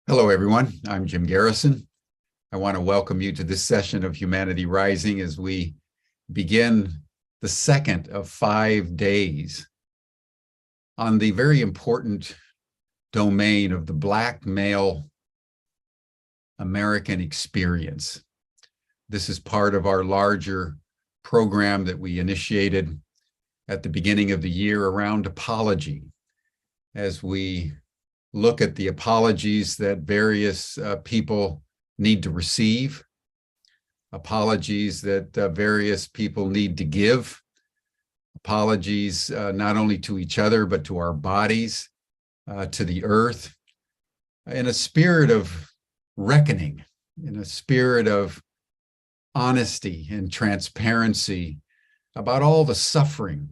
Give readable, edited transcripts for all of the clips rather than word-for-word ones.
Hello, everyone. I'm Jim Garrison. I want to welcome you to this session of Humanity Rising as we begin the second of 5 days on the very important domain of the Black male American experience. This is part of our larger program that we initiated at the beginning of the year around apology, as we look at the apologies that various people need to receive, apologies that various people need to give, apologies not only to each other, but to our bodies, to the earth, in a spirit of reckoning, in a spirit of honesty and transparency about all the suffering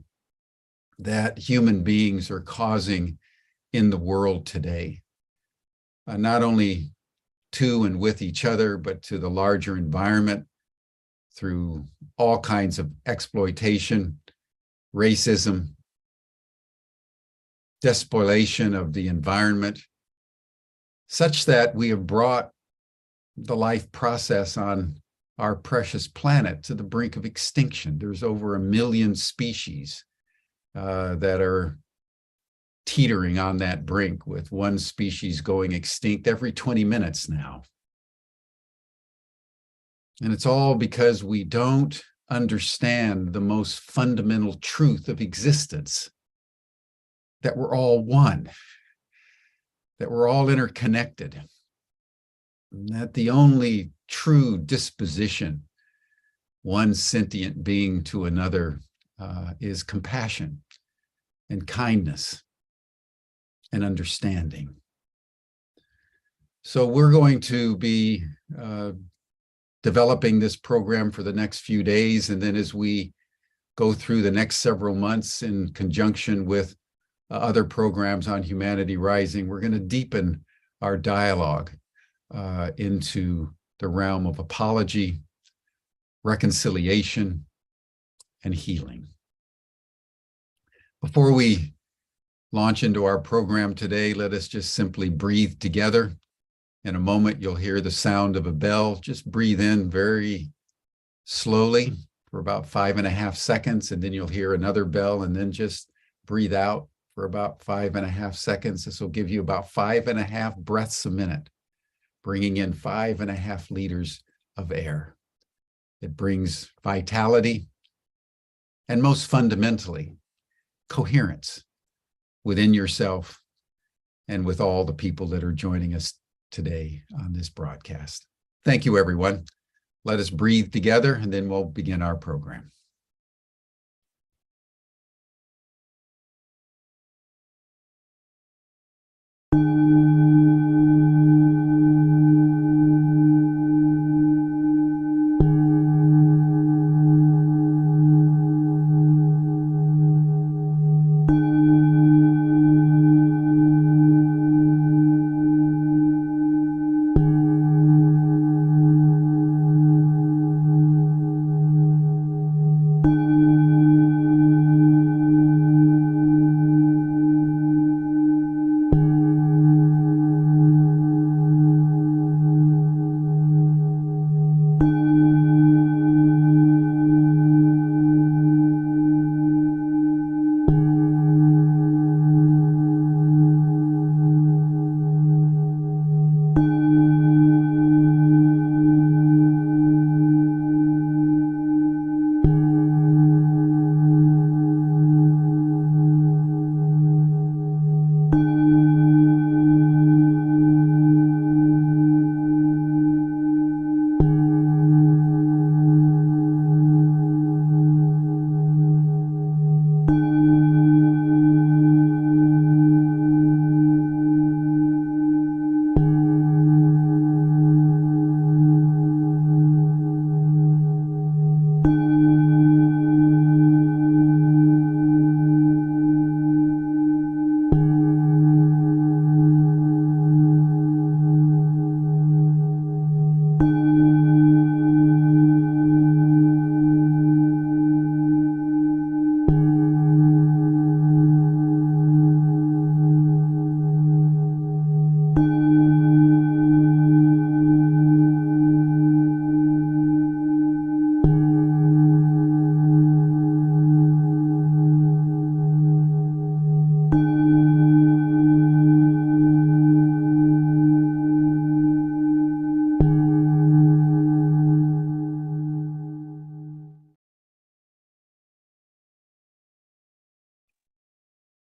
that human beings are causing in the world today, not only to and with each other, but to the larger environment through all kinds of exploitation, racism, despoliation of the environment, such that we have brought the life process on our precious planet to the brink of extinction. There's over 1 million species that are teetering on that brink, with one species going extinct every 20 minutes now. And it's all because we don't understand the most fundamental truth of existence, that we're all one, that we're all interconnected, and that the only true disposition one sentient being to another is compassion and kindness and understanding. So we're going to be developing this program for the next few days, and then as we go through the next several months in conjunction with other programs on Humanity Rising, we're going to deepen our dialogue into the realm of apology, reconciliation, and healing. Before we launch into our program today, let us just simply breathe together. In a moment, you'll hear the sound of a bell. Just breathe in very slowly for about 5.5 seconds, and then you'll hear another bell, and then just breathe out for about 5.5 seconds. This will give you about 5.5 breaths a minute, bringing in 5.5 liters of air. It brings vitality and, most fundamentally, coherence within yourself and with all the people that are joining us today on this broadcast. Thank you, everyone. Let us breathe together, and then we'll begin our program.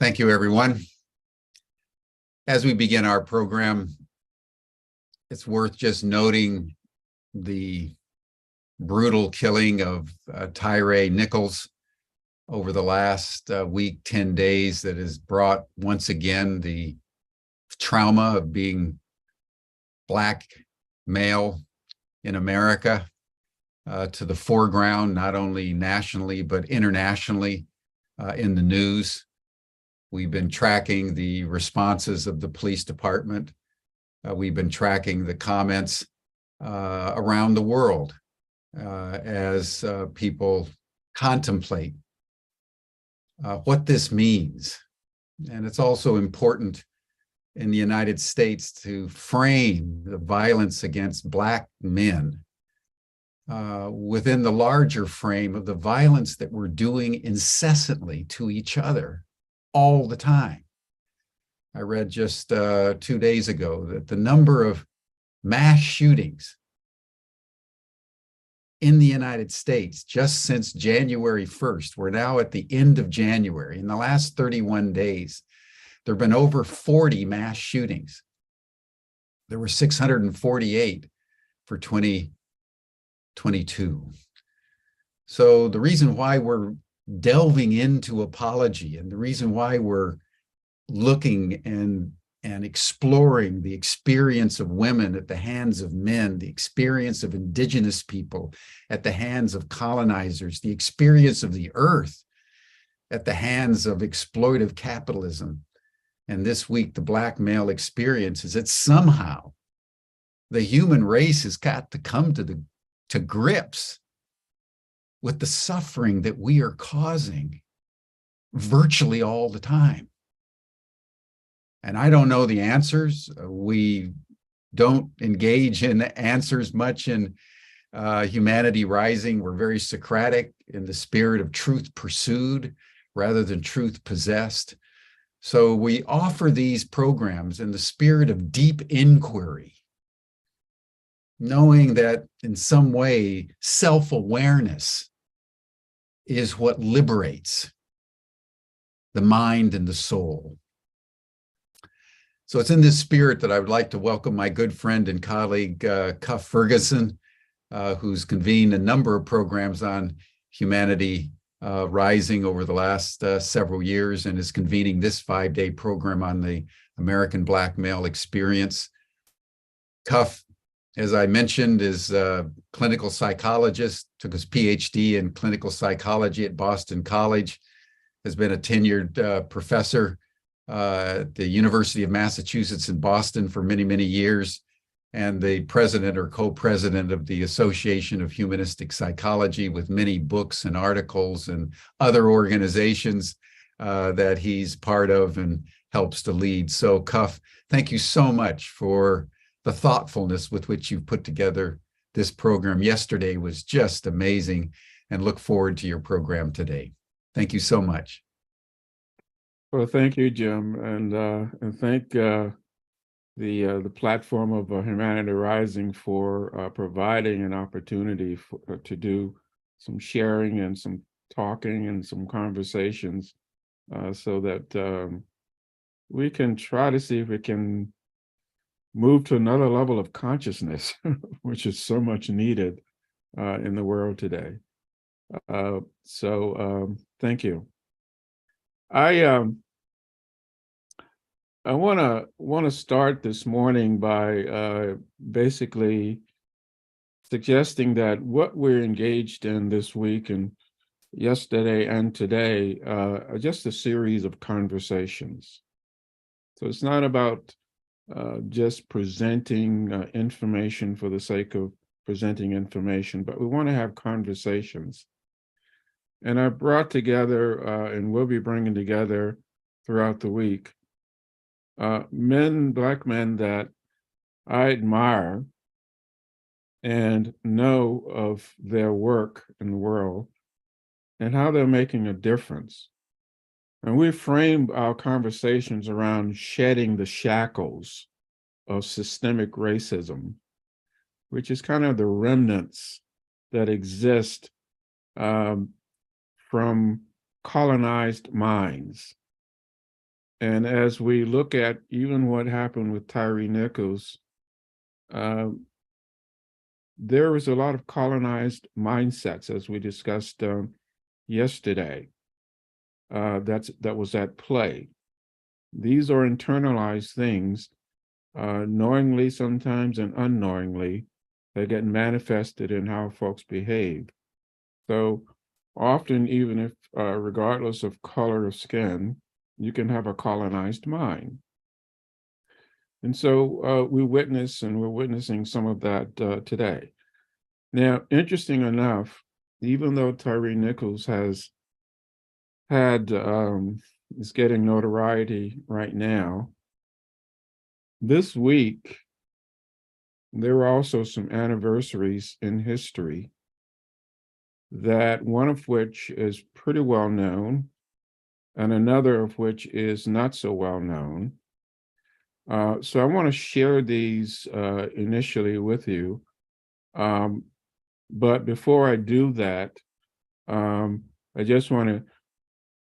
Thank you, everyone. As we begin our program, it's worth just noting the brutal killing of Tyre Nichols over the last week, 10 days, that has brought once again the trauma of being Black male in America to the foreground, not only nationally, but internationally in the news. We've been tracking the responses of the police department. We've been tracking the comments around the world as people contemplate what this means. And it's also important in the United States to frame the violence against Black men within the larger frame of the violence that we're doing incessantly to each other all the time. I read just 2 days ago that the number of mass shootings in the United States just since January 1st, we're now at the end of January, in the last 31 days, there have been over 40 mass shootings. There were 648 for 2022. So the reason why we're delving into apology and the reason why we're looking and exploring the experience of women at the hands of men, the experience of indigenous people at the hands of colonizers, the experience of the earth at the hands of exploitive capitalism, and this week the Black male experience, is that somehow the human race has got to come to grips with the suffering that we are causing virtually all the time. And I don't know the answers. We don't engage in answers much in Humanity Rising. We're very Socratic in the spirit of truth pursued rather than truth possessed. So we offer these programs in the spirit of deep inquiry, knowing that in some way self-awareness is what liberates the mind and the soul. So it's in this spirit that I would like to welcome my good friend and colleague, Cuff Ferguson, who's convened a number of programs on Humanity Rising over the last several years and is convening this 5-day program on the American Black male experience. Cuff, as I mentioned, is a clinical psychologist, took his PhD in clinical psychology at Boston College, has been a tenured professor at the University of Massachusetts in Boston for many, many years, and the president or co-president of the Association of Humanistic Psychology, with many books and articles and other organizations that he's part of and helps to lead. So, Cuff, thank you so much for the thoughtfulness with which you put together this program. Yesterday was just amazing, and look forward to your program today. Thank you so much. Well, thank you, Jim, and thank the platform of Humanity Rising for providing an opportunity to do some sharing and some talking and some conversations so that we can try to see if we can move to another level of consciousness, which is so much needed in the world today. So thank you. I want to start this morning by basically suggesting that what we're engaged in this week and yesterday and today are just a series of conversations. So it's not about just presenting information for the sake of presenting information, but we want to have conversations. And I brought together, and we'll be bringing together throughout the week, Black men that I admire and know of their work in the world and how they're making a difference. And we framed our conversations around shedding the shackles of systemic racism, which is kind of the remnants that exist from colonized minds. And as we look at even what happened with Tyree Nichols, there was a lot of colonized mindsets, as we discussed yesterday, that was at play. These are internalized things, knowingly sometimes and unknowingly, that get manifested in how folks behave. So often, even if regardless of color of skin, you can have a colonized mind. And so we're witnessing some of that today. Now, interesting enough, even though Tyree Nichols is getting notoriety right now, this week, there were also some anniversaries in history, that one of which is pretty well known, and another of which is not so well known. So I want to share these initially with you. But before I do that, I just want to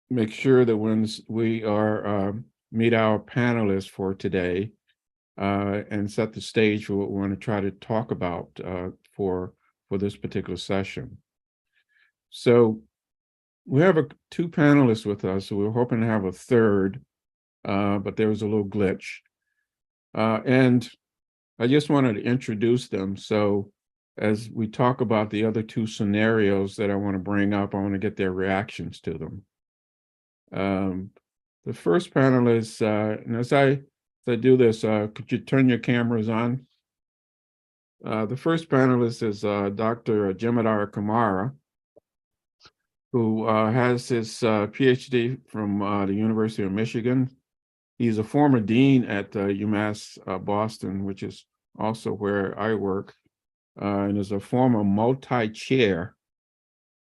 make sure that when we are meet our panelists for today and set the stage for what we want to try to talk about for this particular session. So we have two panelists with us, so we're hoping to have a third, but there was a little glitch. And I just wanted to introduce them. So as we talk about the other two scenarios that I want to bring up, I want to get their reactions to them. The first panelist, and as I do this, could you turn your cameras on? The first panelist is Dr. Jemedar Kamara, who has his PhD from the University of Michigan. He's a former dean at UMass Boston, which is also where I work, and is a former multi-chair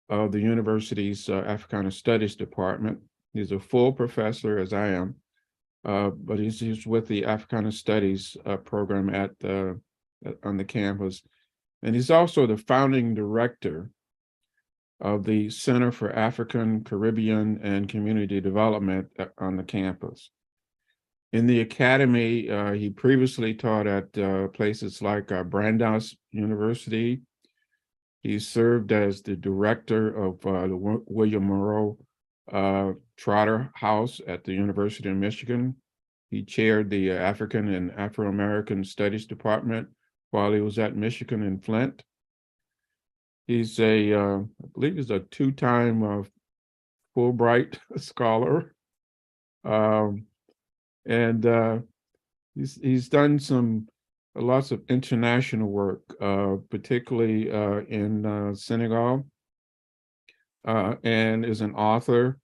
of the university's Africana Studies Department. He's a full professor, as I am, but he's with the Africana Studies program on the campus. And he's also the founding director of the Center for African, Caribbean, and Community Development on the campus. In the academy, he previously taught at places like Brandeis University. He served as the director of the William Monroe Trotter House at the University of Michigan. He chaired the African and Afro-American Studies Department while he was at Michigan in Flint. He's I believe he's a two-time Fulbright scholar. And he's done lots of international work, particularly in Senegal, and is an author.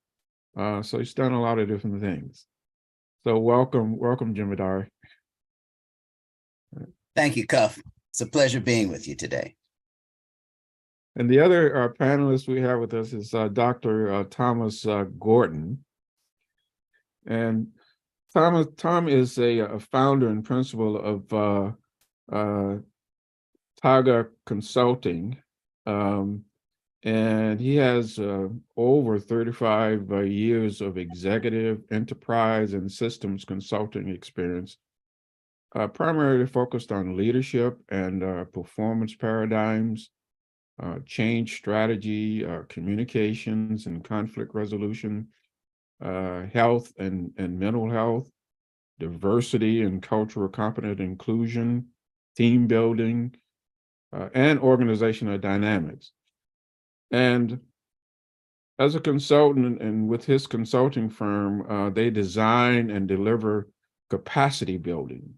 So he's done a lot of different things. So welcome, Jemedar. Thank you, Cuff. It's a pleasure being with you today. And the other panelist we have with us is Dr. Thomas Gordon. And Tom is a founder and principal of Taga Consulting, and he has over 35 years of executive, enterprise, and systems consulting experience, primarily focused on leadership and performance paradigms, change strategy, communications and conflict resolution, health and mental health, diversity and cultural competent inclusion, team building, and organizational dynamics. And as a consultant and with his consulting firm, they design and deliver capacity building,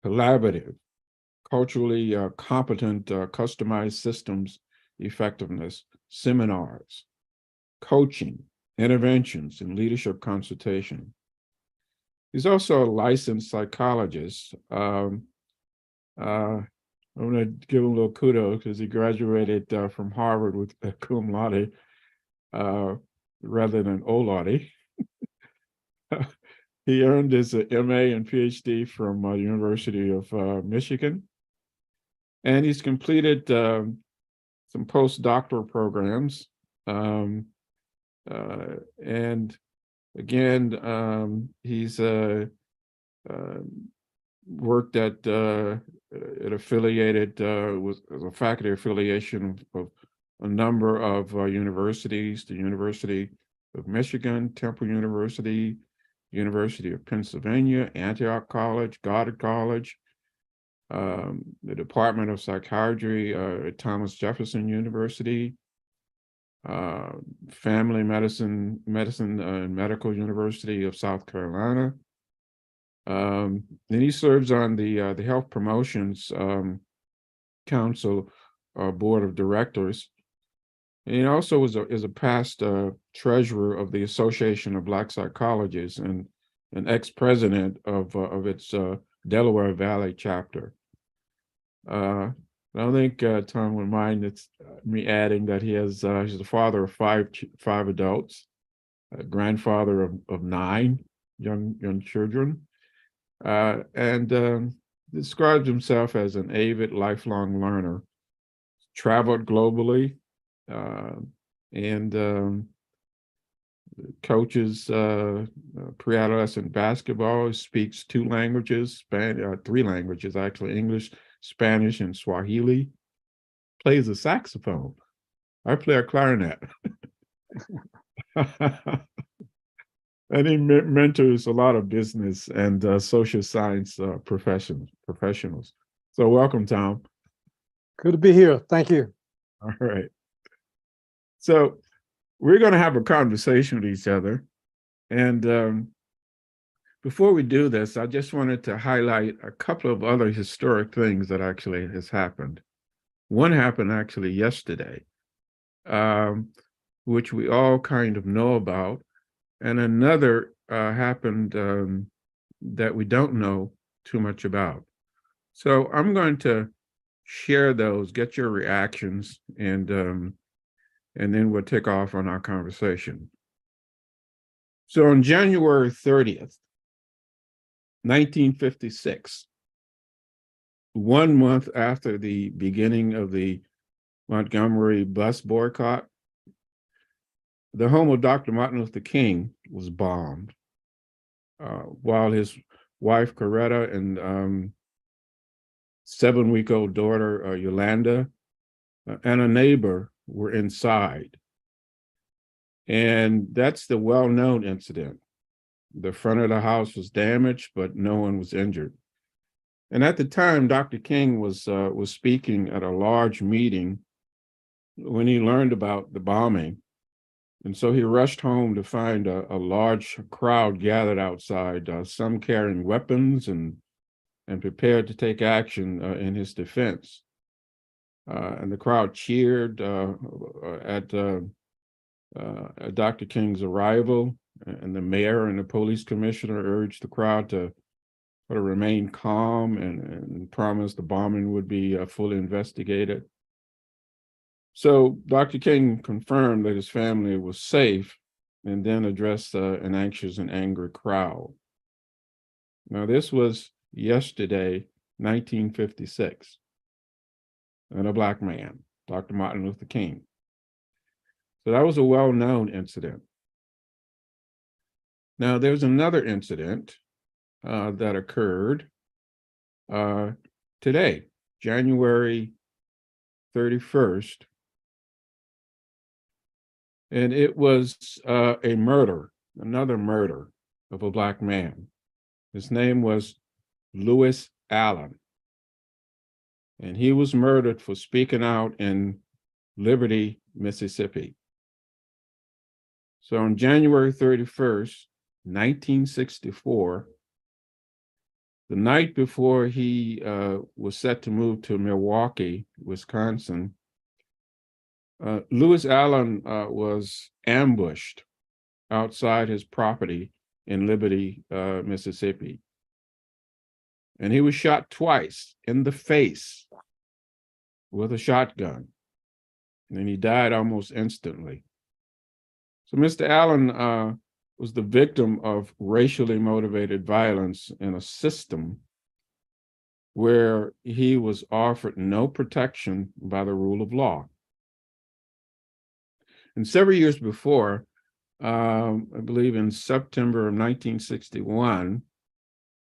collaborative, culturally competent, customized systems effectiveness, seminars, coaching, interventions, and leadership consultation. He's also a licensed psychologist. I'm going to give him a little kudos because he graduated from Harvard with a cum laude rather than O laude. He earned his MA and PhD from the University of Michigan. And he's completed some postdoctoral programs. And Again, he's worked at affiliated with a faculty affiliation of a number of universities, the University of Michigan, Temple University, University of Pennsylvania, Antioch College, Goddard College, the Department of Psychiatry at Thomas Jefferson University, Family Medicine and Medical University of South Carolina. Then he serves on the Health Promotions Council Board of Directors. And he also is a past treasurer of the Association of Black Psychologists and an ex-president of its Delaware Valley chapter. I don't think Tom would mind me adding that he's the father of five adults, a grandfather of 9 young children, and describes himself as an avid lifelong learner. Traveled globally and coaches pre-adolescent basketball. Speaks 2 languages, 3 languages actually: English, Spanish, and Swahili. Plays a saxophone. I play a clarinet. And he mentors a lot of business and social science professionals. So welcome, Tom. Good to be here. Thank you. All right. So we're going to have a conversation with each other. And before we do this, I just wanted to highlight a couple of other historic things that actually has happened. One happened actually yesterday, which we all kind of know about. And another happened that we don't know too much about. So I'm going to share those, get your reactions, and then we'll take off on our conversation. So on January 30th, 1956, 1 month after the beginning of the Montgomery bus boycott, the home of Dr. Martin Luther King was bombed while his wife, Coretta, and 7-week-old daughter, Yolanda, and a neighbor were inside. And that's the well-known incident. The front of the house was damaged, but no one was injured. And at the time, Dr. King was speaking at a large meeting when he learned about the bombing. And so he rushed home to find a large crowd gathered outside, some carrying weapons and prepared to take action in his defense. And the crowd cheered at Dr. King's arrival, and the mayor and the police commissioner urged the crowd to sort of remain calm and promised the bombing would be fully investigated. So Dr. King confirmed that his family was safe and then addressed an anxious and angry crowd. Now, this was yesterday, 1956, and a Black man, Dr. Martin Luther King. So that was a well-known incident. Now, there's another incident that occurred today, January 31st, and it was a murder, another murder of a Black man. His name was Lewis Allen, and he was murdered for speaking out in Liberty, Mississippi. So on January 31st, 1964, the night before he was set to move to Milwaukee, Wisconsin, Lewis Allen was ambushed outside his property in Liberty, Mississippi. And he was shot twice in the face with a shotgun, and he died almost instantly. So Mr. Allen was the victim of racially motivated violence in a system where he was offered no protection by the rule of law. And several years before, I believe in September of 1961,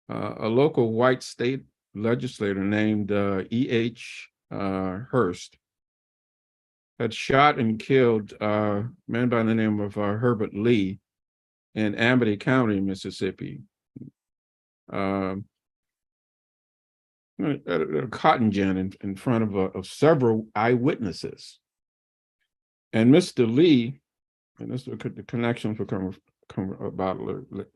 a local white state legislator named E.H. Hurst had shot and killed a man by the name of Herbert Lee in Amity County, Mississippi, at a cotton gin in front of several eyewitnesses. And Mr. Lee, and this the connections will come about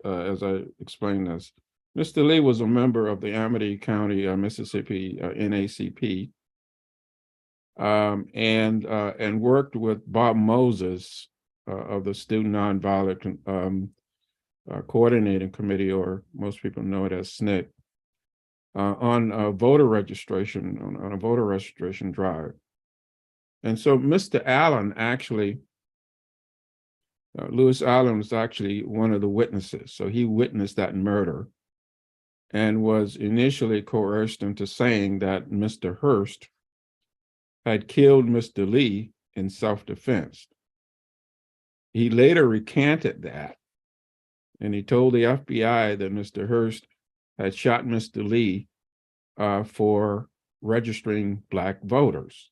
as I explain this. Mr. Lee was a member of the Amity County, Mississippi NACP, and worked with Bob Moses of the Student Nonviolent Coordinating Committee, or most people know it as SNCC, on voter registration, on a voter registration drive. And so Mr. Allen actually, Lewis Allen was actually one of the witnesses. So he witnessed that murder and was initially coerced into saying that Mr. Hurst had killed Mr. Lee in self-defense. He later recanted that, and he told the FBI that Mr. Hurst had shot Mr. Lee for registering Black voters.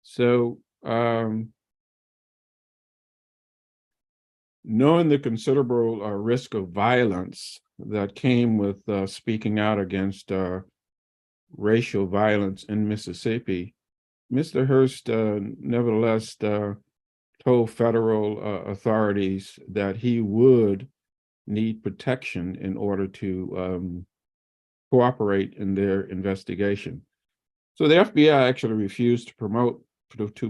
So, knowing the considerable risk of violence that came with speaking out against racial violence in Mississippi, Mr. Hurst nevertheless told federal authorities that he would need protection in order to cooperate in their investigation. So the FBI actually refused to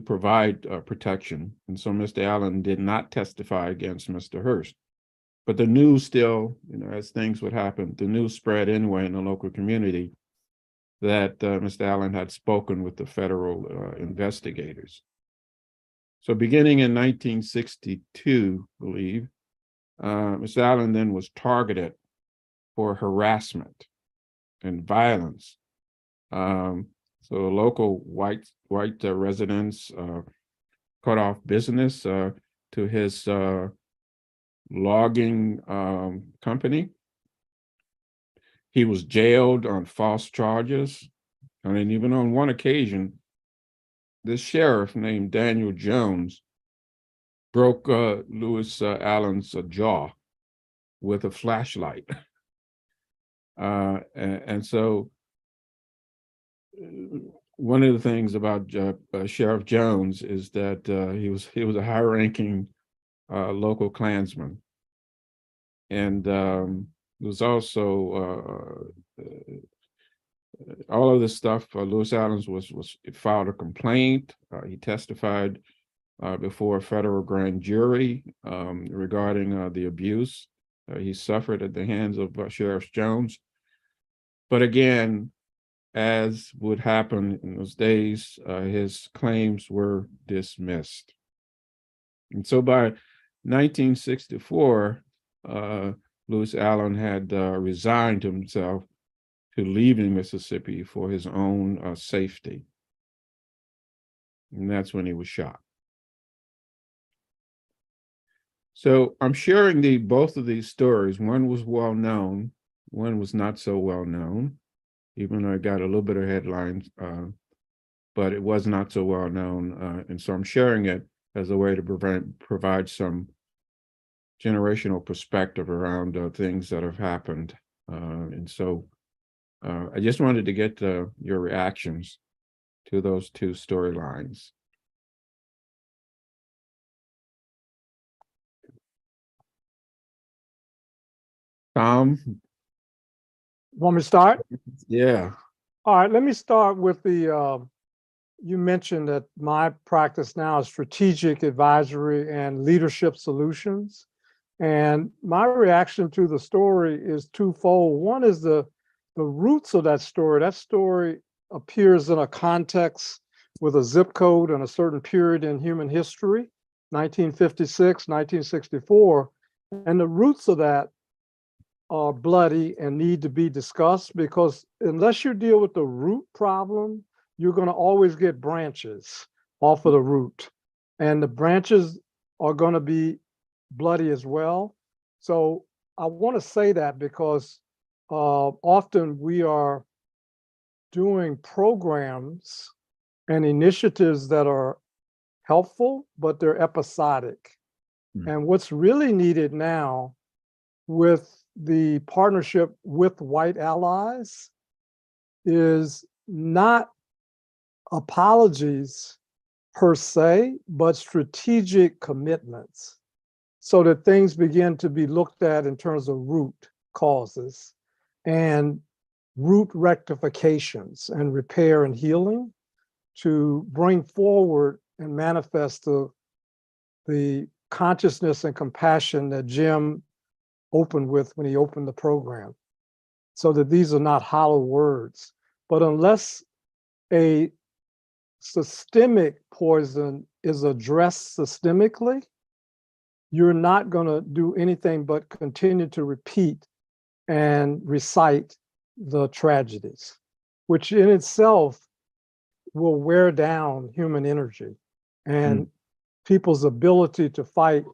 provide protection. And so Mr. Allen did not testify against Mr. Hurst. But the news still, as things would happen, the news spread anyway in the local community that Mr. Allen had spoken with the federal investigators. So beginning in 1962, I believe, Mr. Allen then was targeted for harassment and violence. So local white residents cut off business to his logging company. He was jailed on false charges. And even on one occasion, this sheriff named Daniel Jones broke Lewis Allen's jaw with a flashlight. And so one of the things about Sheriff Jones is that he was a high-ranking local Klansman, and was also all of this stuff. Lewis Allen was filed a complaint. He testified before a federal grand jury regarding the abuse he suffered at the hands of Sheriff Jones. But again, as would happen in those days, his claims were dismissed. And so by 1964, Lewis Allen had resigned himself to leaving Mississippi for his own safety. And that's when he was shot. So I'm sharing both of these stories. One was well known, one was not so well known, even though I got a little bit of headlines, but it was not so well known. And so I'm sharing it as a way to provide some generational perspective around things that have happened. And so I just wanted to get your reactions to those two storylines. Tom? Want me to start? Yeah. All right, let me start with you mentioned that my practice now is strategic advisory and leadership solutions. And my reaction to the story is twofold. One is the roots of that story. That story appears in a context with a zip code and a certain period in human history, 1956, 1964. And the roots of that are bloody and need to be discussed, because unless you deal with the root problem, you're going to always get branches off of the root. And the branches are going to be bloody as well. So I want to say that because often we are doing programs and initiatives that are helpful, but they're episodic. And what's really needed now with the partnership with white allies is not apologies per se, but strategic commitments so that things begin to be looked at in terms of root causes and root rectifications and repair and healing to bring forward and manifest the consciousness and compassion that Jim opened with when he opened the program, so that these are not hollow words. But unless a systemic poison is addressed systemically, you're not going to do anything but continue to repeat and recite the tragedies, which in itself will wear down human energy, and people's ability to fight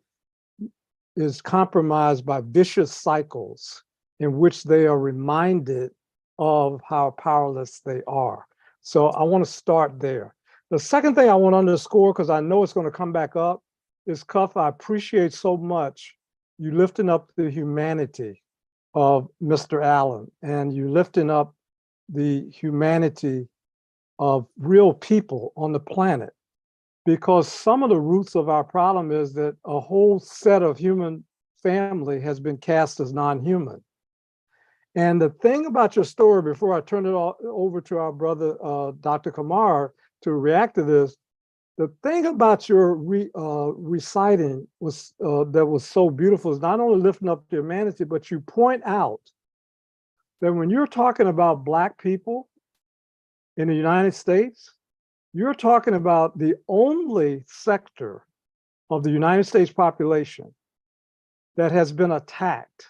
is compromised by vicious cycles in which they are reminded of how powerless they are. So I want to start there. The second thing I want to underscore, because I know it's going to come back up, is Cuff, I appreciate so much you lifting up the humanity of Mr. Allen, and you lifting up the humanity of real people on the planet. Because some of the roots of our problem is that a whole set of human family has been cast as non-human. And the thing about your story, before I turn it all over to our brother, Dr. Kamar, to react to this, the thing about your reciting was that was so beautiful is not only lifting up the humanity, but you point out that when you're talking about Black people in the United States, you're talking about the only sector of the United States population that has been attacked,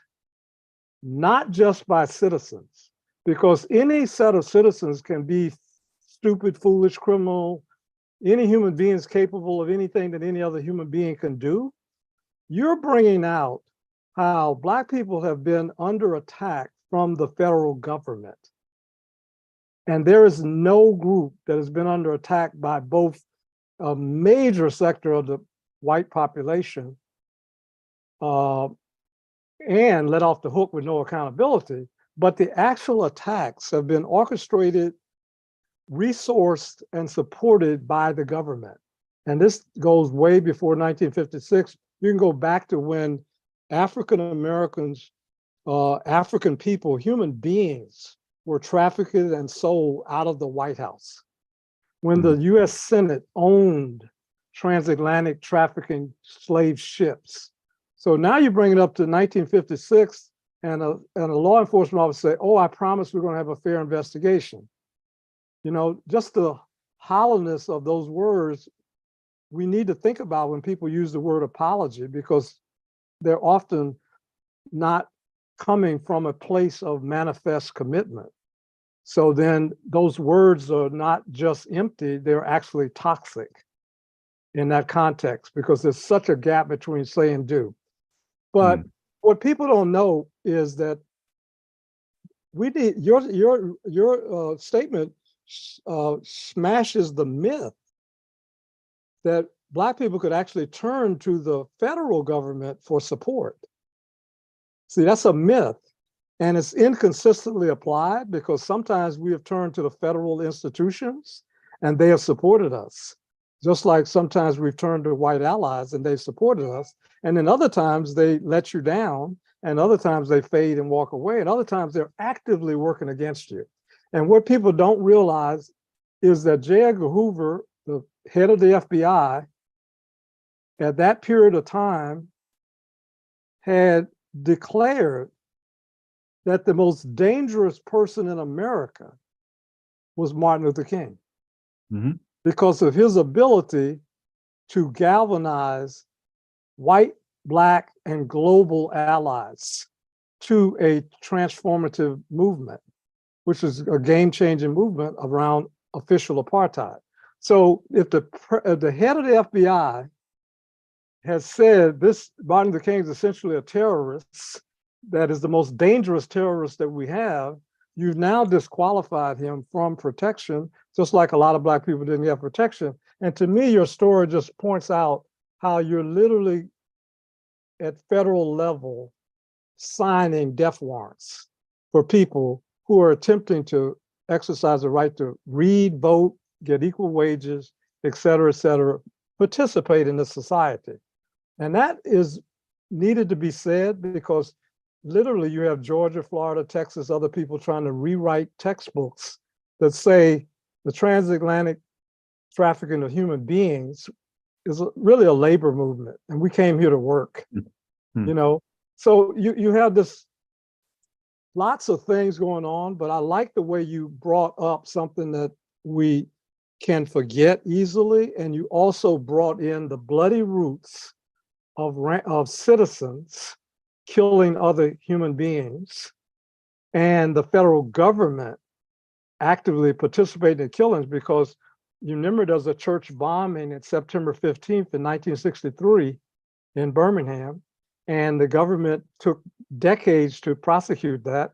not just by citizens, because any set of citizens can be stupid, foolish, criminal, any human being is capable of anything that any other human being can do. You're bringing out how Black people have been under attack from the federal government. And there is no group that has been under attack by both a major sector of the white population and let off the hook with no accountability, but the actual attacks have been orchestrated, resourced, and supported by the government. And this goes way before 1956. You can go back to when African Americans, African people, human beings, were trafficked and sold out of the White House. When the US Senate owned transatlantic trafficking slave ships. So now you bring it up to 1956 and a law enforcement officer say, oh, I promise we're going to have a fair investigation. You know, just the hollowness of those words, we need to think about when people use the word apology, because they're often not coming from a place of manifest commitment. So then those words are not just empty, they're actually toxic in that context, because there's such a gap between say and do. But what people don't know is that we need your statement smashes the myth that Black people could actually turn to the federal government for support. See, that's a myth, and it's inconsistently applied, because sometimes we have turned to the federal institutions and they have supported us. Just like sometimes we've turned to white allies and they've supported us. And then other times they let you down, and other times they fade and walk away, and other times they're actively working against you. And what people don't realize is that J. Edgar Hoover, the head of the FBI, at that period of time, had declared that the most dangerous person in America was Martin Luther King, because of his ability to galvanize white, Black, and global allies to a transformative movement, which is a game-changing movement around official apartheid. So if the head of the FBI has said this Martin Luther King is essentially a terrorist, that is the most dangerous terrorist that we have, you've now disqualified him from protection, just like a lot of Black people didn't have protection. And to me, your story just points out how you're literally at federal level signing death warrants for people who are attempting to exercise the right to read, vote, get equal wages, et cetera, participate in the society. And that is needed to be said because literally you have Georgia, Florida, Texas, other people trying to rewrite textbooks that say the transatlantic trafficking of human beings is really a labor movement, and we came here to work. Mm-hmm. You know, so you have this lots of things going on, but I like the way you brought up something that we can forget easily, and you also brought in the bloody roots of citizens killing other human beings and the federal government actively participating in killings, because you remember there was a church bombing at September 15th in 1963 in Birmingham, and the government took decades to prosecute that.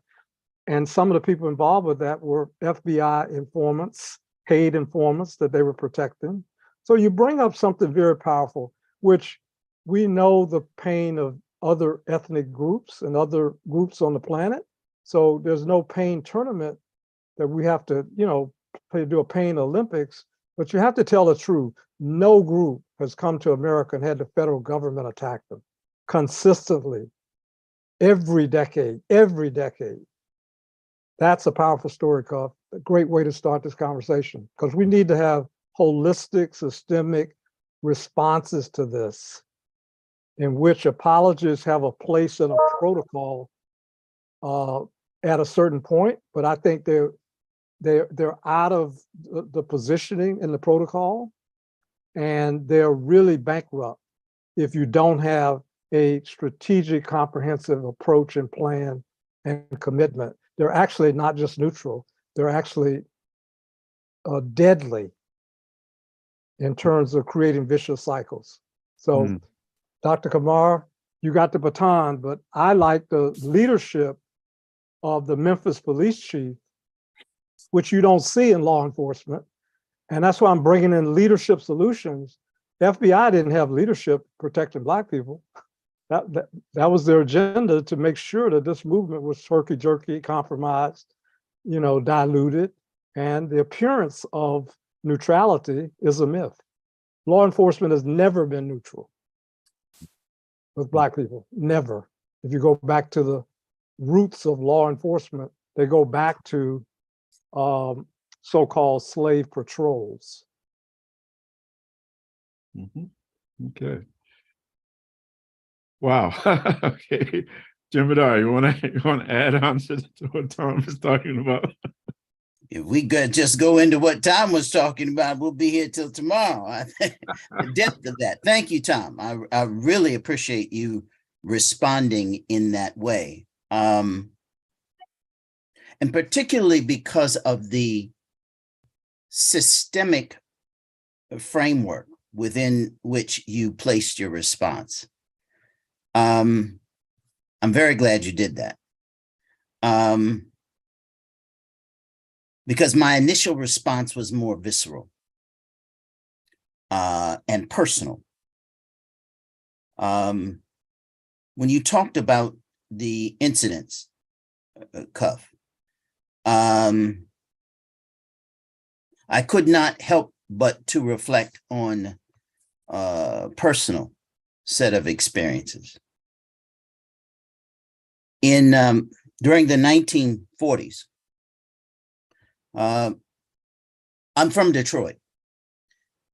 And some of the people involved with that were FBI informants, paid informants that they were protecting. So you bring up something very powerful, which we know the pain of other ethnic groups and other groups on the planet. So there's no pain tournament that we have to, do a pain Olympics, but you have to tell the truth. No group has come to America and had the federal government attack them consistently every decade. That's a powerful story, Cuff. A great way to start this conversation, because we need to have holistic, systemic responses to this, in which apologists have a place in a protocol at a certain point, but I think they're out of the positioning in the protocol, and they're really bankrupt if you don't have a strategic, comprehensive approach and plan and commitment. They're actually not just neutral, they're actually deadly in terms of creating vicious cycles. So, Dr. Kamar, you got the baton, but I like the leadership of the Memphis police chief, which you don't see in law enforcement. And that's why I'm bringing in leadership solutions. The FBI didn't have leadership protecting Black people. That was their agenda, to make sure that this movement was herky-jerky, compromised, diluted, and the appearance of neutrality is a myth. Law enforcement has never been neutral with Black people, never. If you go back to the roots of law enforcement, they go back to so-called slave patrols. Okay. Wow. Okay. Jim Badar, you want to add on to what Tom is talking about? If we could just go into what Tom was talking about, we'll be here till tomorrow. The depth of that. Thank you, Tom. I really appreciate you responding in that way. And particularly because of the systemic framework within which you placed your response. I'm very glad you did that. Because my initial response was more visceral and personal. When you talked about the incidents, Cuff, I could not help but to reflect on a personal set of experiences. During the 1940s, I'm from Detroit,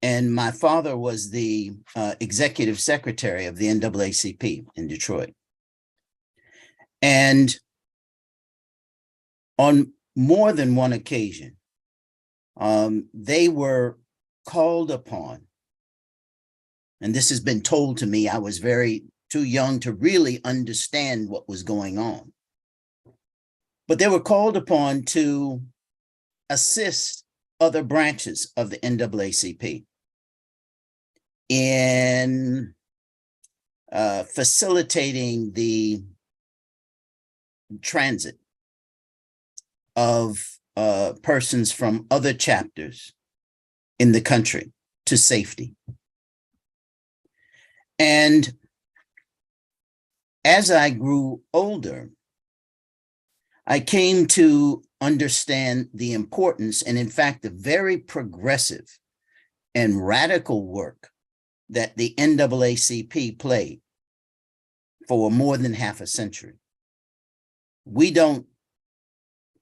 and my father was the executive secretary of the NAACP in Detroit. And on more than one occasion, they were called upon, and this has been told to me, I was too young to really understand what was going on, but they were called upon to assist other branches of the NAACP in facilitating the transit of persons from other chapters in the country to safety. And as I grew older, I came to understand the importance and, in fact, the very progressive and radical work that the NAACP played for more than half a century. We don't,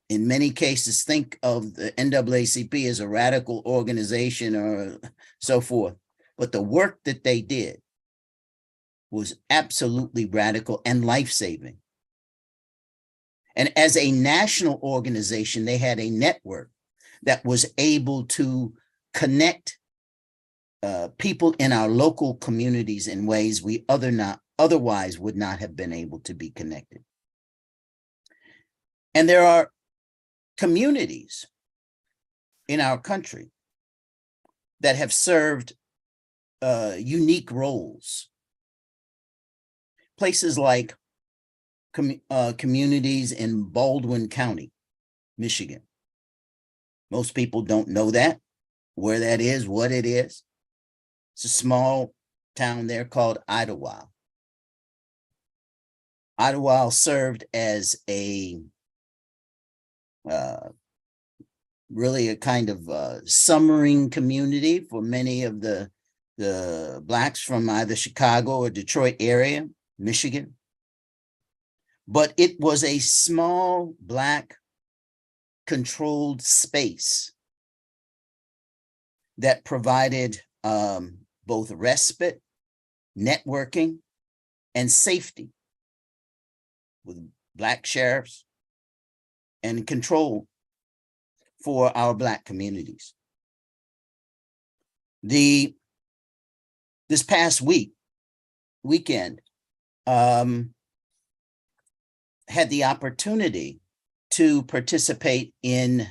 in many cases, think of the NAACP as a radical organization or so forth, but the work that they did was absolutely radical and life-saving. And as a national organization, they had a network that was able to connect people in our local communities in ways we otherwise would not have been able to be connected. And there are communities in our country that have served unique roles. Places like communities in Baldwin County, Michigan. Most people don't know that, where that is, what it is. It's a small town there called Idlewild. Idlewild served as a really a kind of summering community for many of the Blacks from either Chicago or Detroit area, Michigan. But it was a small Black controlled space that provided both respite, networking, and safety with Black sheriffs and control for our Black communities. This past weekend, had the opportunity to participate in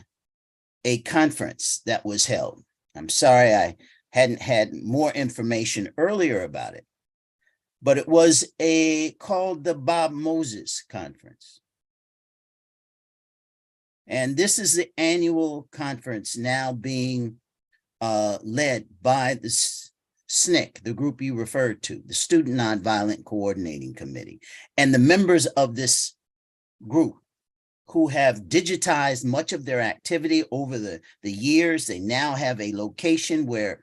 a conference that was held. I'm sorry I hadn't had more information earlier about it, but it was called the Bob Moses Conference. And this is the annual conference now being led by the SNCC, the group you referred to, the Student Nonviolent Coordinating Committee. And the members of this group who have digitized much of their activity over the years, they now have a location where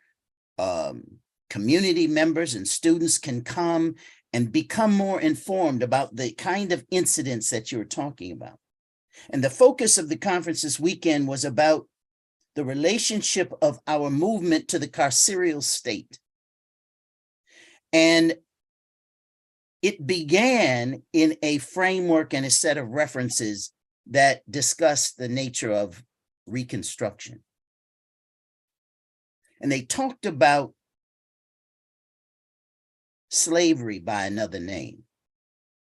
community members and students can come and become more informed about the kind of incidents that you're talking about. And the focus of the conference this weekend was about the relationship of our movement to the carceral state. And it began in a framework and a set of references that discussed the nature of Reconstruction. And they talked about slavery by another name.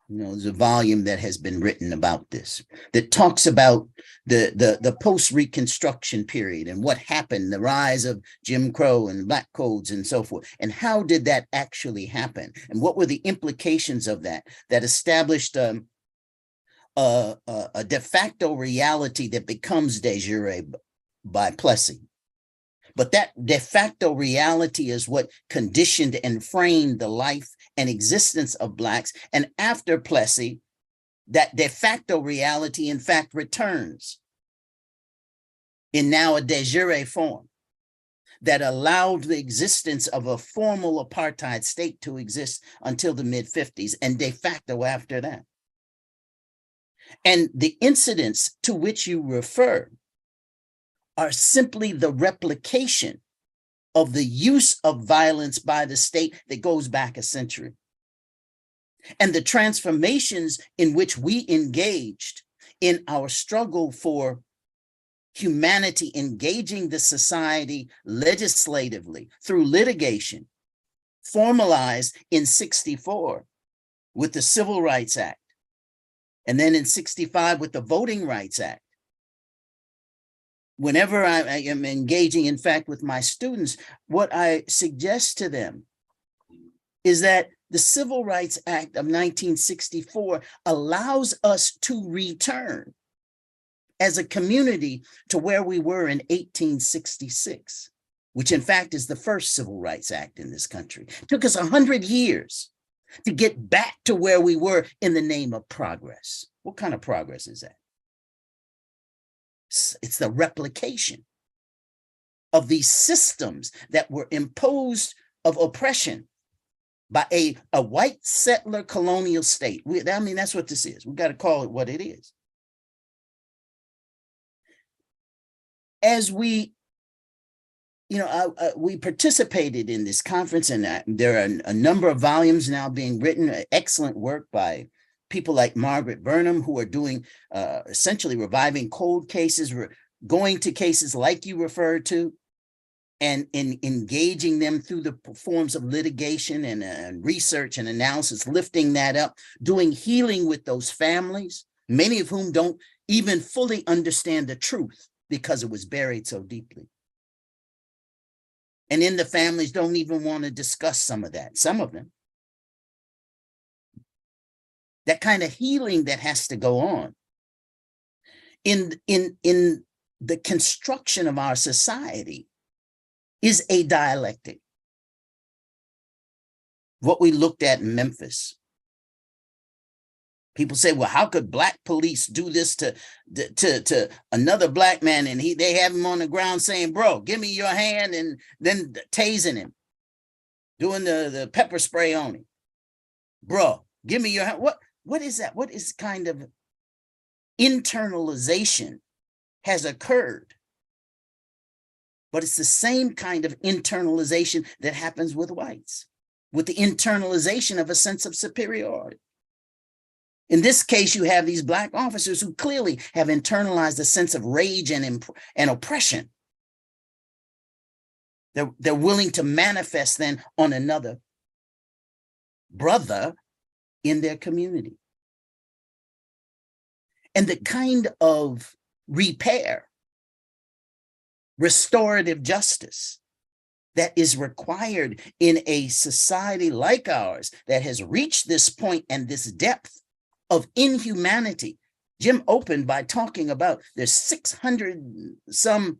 You know, there's a volume that has been written about this that talks about the post-Reconstruction period and what happened, the rise of Jim Crow and Black codes and so forth. And how did that actually happen? And what were the implications of that established a de facto reality that becomes de jure by Plessy. But that de facto reality is what conditioned and framed the life and existence of Blacks. And after Plessy, that de facto reality, in fact, returns in now a de jure form that allowed the existence of a formal apartheid state to exist until the mid-50s and de facto after that. And the incidents to which you refer are simply the replication of the use of violence by the state that goes back a century. And the transformations in which we engaged in our struggle for humanity, engaging the society legislatively through litigation, formalized in '64 with the Civil Rights Act, and then in '65 with the Voting Rights Act. Whenever I am engaging, in fact, with my students, what I suggest to them is that the Civil Rights Act of 1964 allows us to return as a community to where we were in 1866, which in fact is the first Civil Rights Act in this country. It took us 100 years to get back to where we were in the name of progress. What kind of progress is that? It's the replication of these systems that were imposed of oppression by a white settler colonial state. I mean, that's what this is. We got to call it what it is. As we, we participated in this conference, and there are a number of volumes now being written, excellent work by people like Margaret Burnham, who are doing essentially reviving cold cases, going to cases like you referred to, and in engaging them through the forms of litigation and research and analysis, lifting that up, doing healing with those families, many of whom don't even fully understand the truth because it was buried so deeply. And in the families don't even want to discuss some of that, some of them. That kind of healing that has to go on. In the construction of our society is a dialectic. What we looked at in Memphis. People say, well, how could Black police do this to another Black man? And they have him on the ground saying, bro, give me your hand, and then tasing him, doing the pepper spray on him. Bro, give me your hand. What is that? What is kind of internalization has occurred? But it's the same kind of internalization that happens with whites, with the internalization of a sense of superiority. In this case, you have these Black officers who clearly have internalized a sense of rage and oppression. They're willing to manifest then on another brother in their community. And the kind of repair, restorative justice that is required in a society like ours that has reached this point and this depth of inhumanity. Jim opened by talking about there's 600 some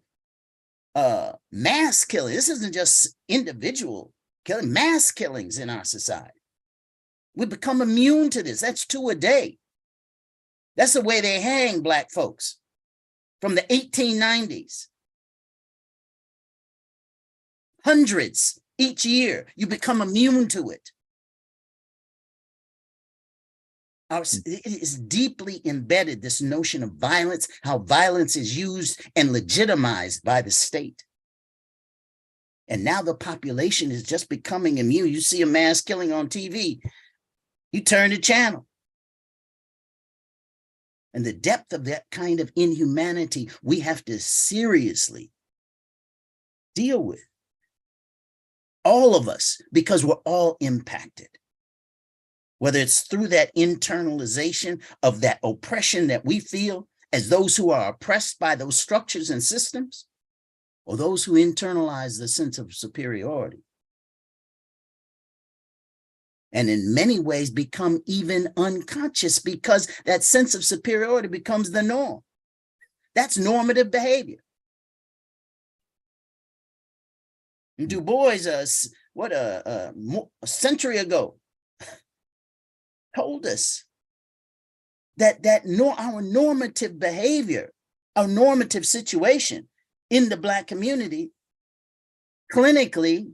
mass killings. This isn't just individual killing, mass killings in our society. We become immune to this. That's 2 a day. That's the way they hang Black folks from the 1890s. Hundreds each year. You become immune to it. It is deeply embedded, this notion of violence, how violence is used and legitimized by the state. And now the population is just becoming immune. You see a mass killing on TV, you turn the channel. And the depth of that kind of inhumanity we have to seriously deal with. All of us, because we're all impacted. Whether it's through that internalization of that oppression that we feel as those who are oppressed by those structures and systems, or those who internalize the sense of superiority. And in many ways become even unconscious because that sense of superiority becomes the norm. That's normative behavior. And Du Bois, a century ago, told us that our normative behavior, our normative situation in the Black community, clinically,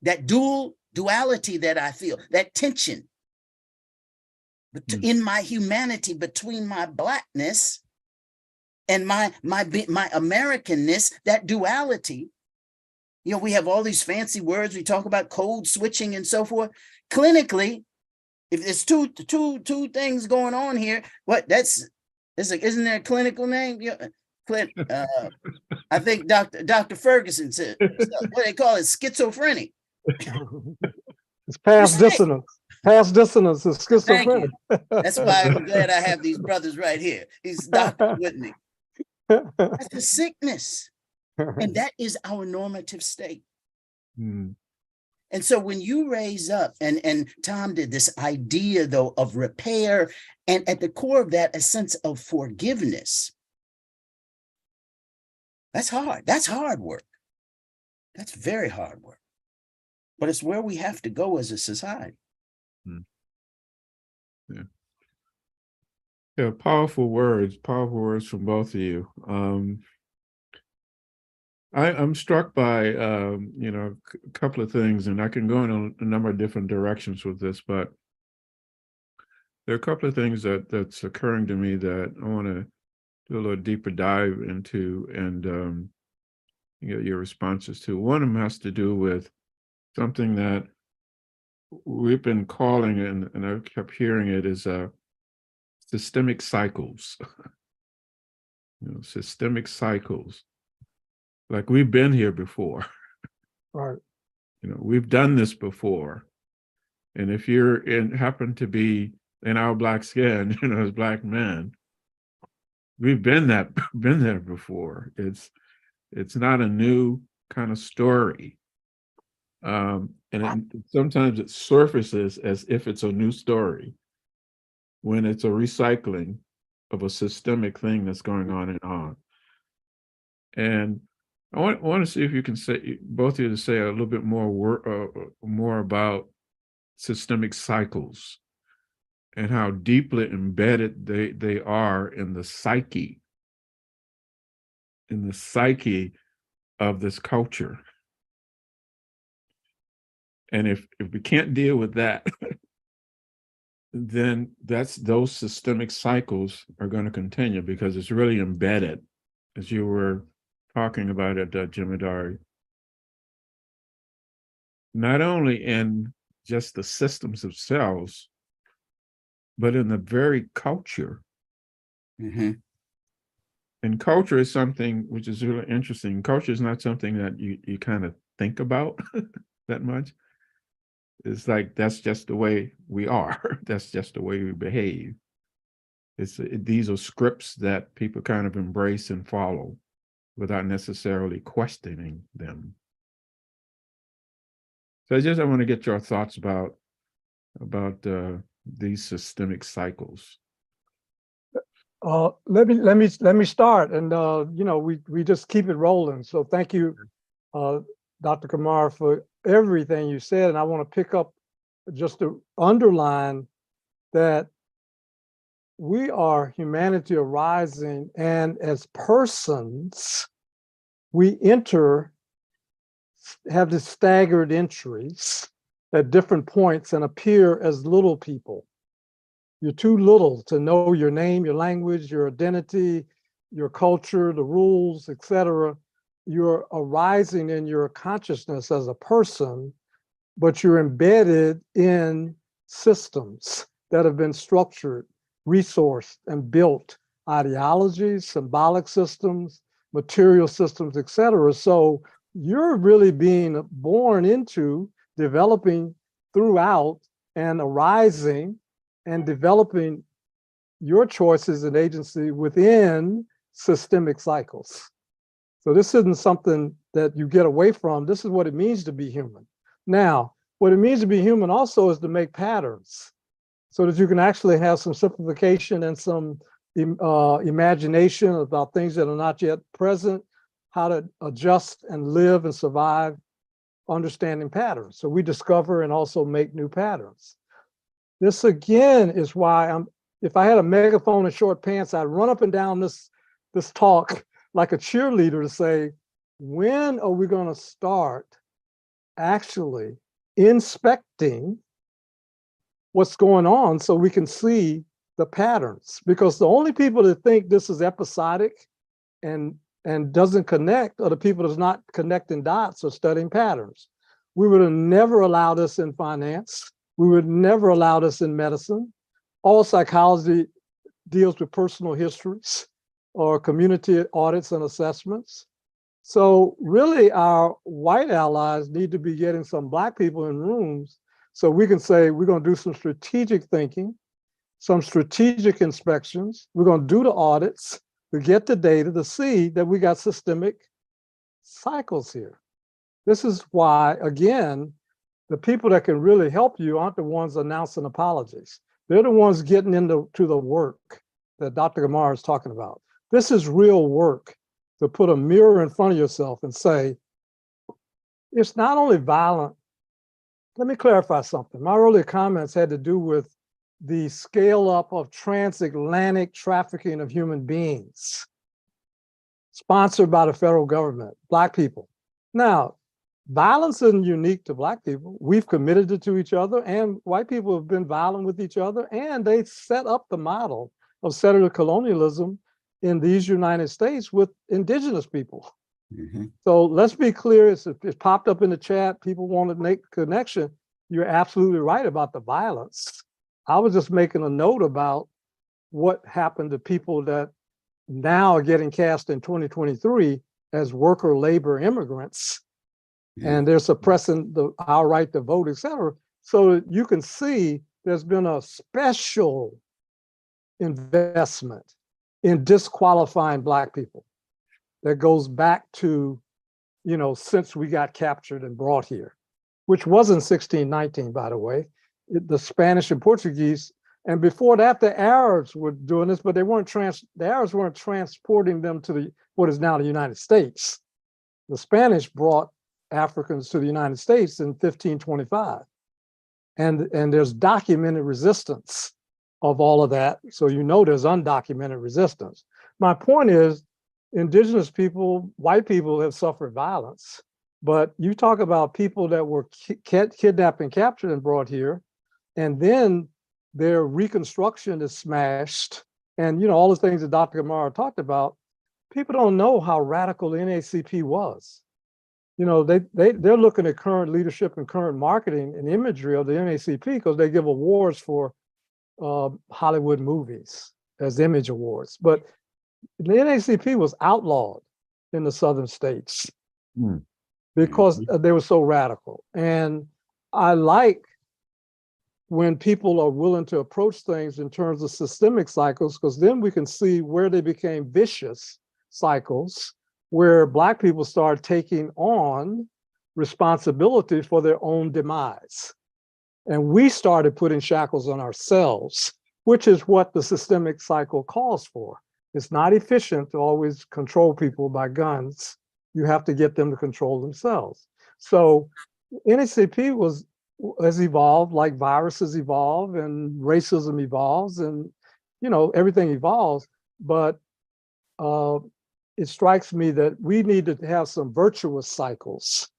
that duality that I feel, that tension in my humanity between my Blackness and my Americanness, that duality. You know, we have all these fancy words. We talk about code switching and so forth. Clinically, if there's two things going on here, isn't there a clinical name? I think Dr. Ferguson said, what they call it, schizophrenia. It's past dissonance. Past dissonance is schizophrenia. That's why I'm glad I have these brothers right here. These doctors with me. That's a sickness. And that is our normative state. And And so when you raise up, and Tom did this idea, though, of repair, and at the core of that, a sense of forgiveness. That's hard. That's hard work. That's very hard work. But it's where we have to go as a society. Yeah, powerful words from both of you. I'm struck by, a couple of things, and I can go in a number of different directions with this, but there are a couple of things that's occurring to me that I want to do a little deeper dive into and get your responses to. One of them has to do with something that we've been calling, and I kept hearing it, is systemic cycles. Systemic cycles. Like, we've been here before. Right. We've done this before. And if you're happen to be in our Black skin, as Black men, we've been there before. It's not a new kind of story. Sometimes it surfaces as if it's a new story, when it's a recycling of a systemic thing that's going on and on. And I want to see if you can say, both of you, to say a little bit more about systemic cycles and how deeply embedded they are in the psyche of this culture. And if we can't deal with that, then those systemic cycles are going to continue, because it's really embedded, as you were talking about it, Jemadari, not only in just the systems of cells, but in the very culture. Mm-hmm. And culture is something which is really interesting. Culture is not something that you kind of think about that much. It's like, that's just the way we are. That's just the way we behave. These are scripts that people kind of embrace and follow without necessarily questioning them. So I want to get your thoughts about these systemic cycles. Let me start, and we just keep it rolling. So thank you, Dr. Kumar, for everything you said, and I want to pick up just to underline that we are humanity arising, and as persons, we have these staggered entries at different points and appear as little people. You're too little to know your name, your language, your identity, your culture, the rules, etc. You're arising in your consciousness as a person, but you're embedded in systems that have been structured, resourced, and built, ideologies, symbolic systems, material systems, etc. So you're really being born into, developing throughout, and arising and developing your choices and agency within systemic cycles. So this isn't something that you get away from. This is what it means to be human. Now, what it means to be human also is to make patterns, so that you can actually have some simplification and some imagination about things that are not yet present, how to adjust and live and survive, understanding patterns. So we discover and also make new patterns. This again is why if I had a megaphone and short pants, I'd run up and down this talk like a cheerleader to say, when are we going to start actually inspecting what's going on so we can see the patterns? Because the only people that think this is episodic and doesn't connect are the people that's not connecting dots or studying patterns. We would have never allowed this in finance. We would never allow this in medicine. All psychology deals with personal histories or community audits and assessments. So really our white allies need to be getting some Black people in rooms so we can say we're going to do some strategic thinking, some strategic inspections. We're going to do the audits to get the data to see that we got systemic cycles here. This is why, again, The people that can really help you aren't the ones announcing apologies. They're the ones getting into the work that Dr. Gamar is talking about. This is real work, to put a mirror in front of yourself and say, it's not only violent. Let me clarify something. My earlier comments had to do with the scale up of transatlantic trafficking of human beings, sponsored by the federal government, Black people. Now, violence isn't unique to Black people. We've committed it to each other, and white people have been violent with each other, and they set up the model of settler colonialism in these United States with indigenous people. Mhm. So let's be clear, it's popped up in the chat, people want to make a connection. You're absolutely right about the violence. I was just making a note about what happened to people that now are getting cast in 2023 as worker labor immigrants, and they're suppressing our right to vote, et cetera. So you can see there's been a special investment in disqualifying Black people that goes back to, since we got captured and brought here, which wasn't 1619, by the way. The Spanish and Portuguese, and before that, the Arabs were doing this, but the Arabs weren't transporting them to what is now the United States. The Spanish brought Africans to the United States in 1525. And there's documented resistance of all of that. So there's undocumented resistance. My point is, indigenous people, white people have suffered violence, but you talk about people that were kidnapped and captured and brought here, and then their reconstruction is smashed. And all the things that Dr. Gamara talked about, people don't know how radical the NAACP was. They're looking at current leadership and current marketing and imagery of the NAACP because they give awards for Hollywood movies as image awards. But the NAACP was outlawed in the southern states because they were so radical. And I like when people are willing to approach things in terms of systemic cycles, because then we can see where they became vicious cycles, where Black people started taking on responsibility for their own demise. And we started putting shackles on ourselves, which is what the systemic cycle calls for. It's not efficient to always control people by guns. You have to get them to control themselves. So NAACP has evolved like viruses evolve and racism evolves and everything evolves. But it strikes me that we need to have some virtuous cycles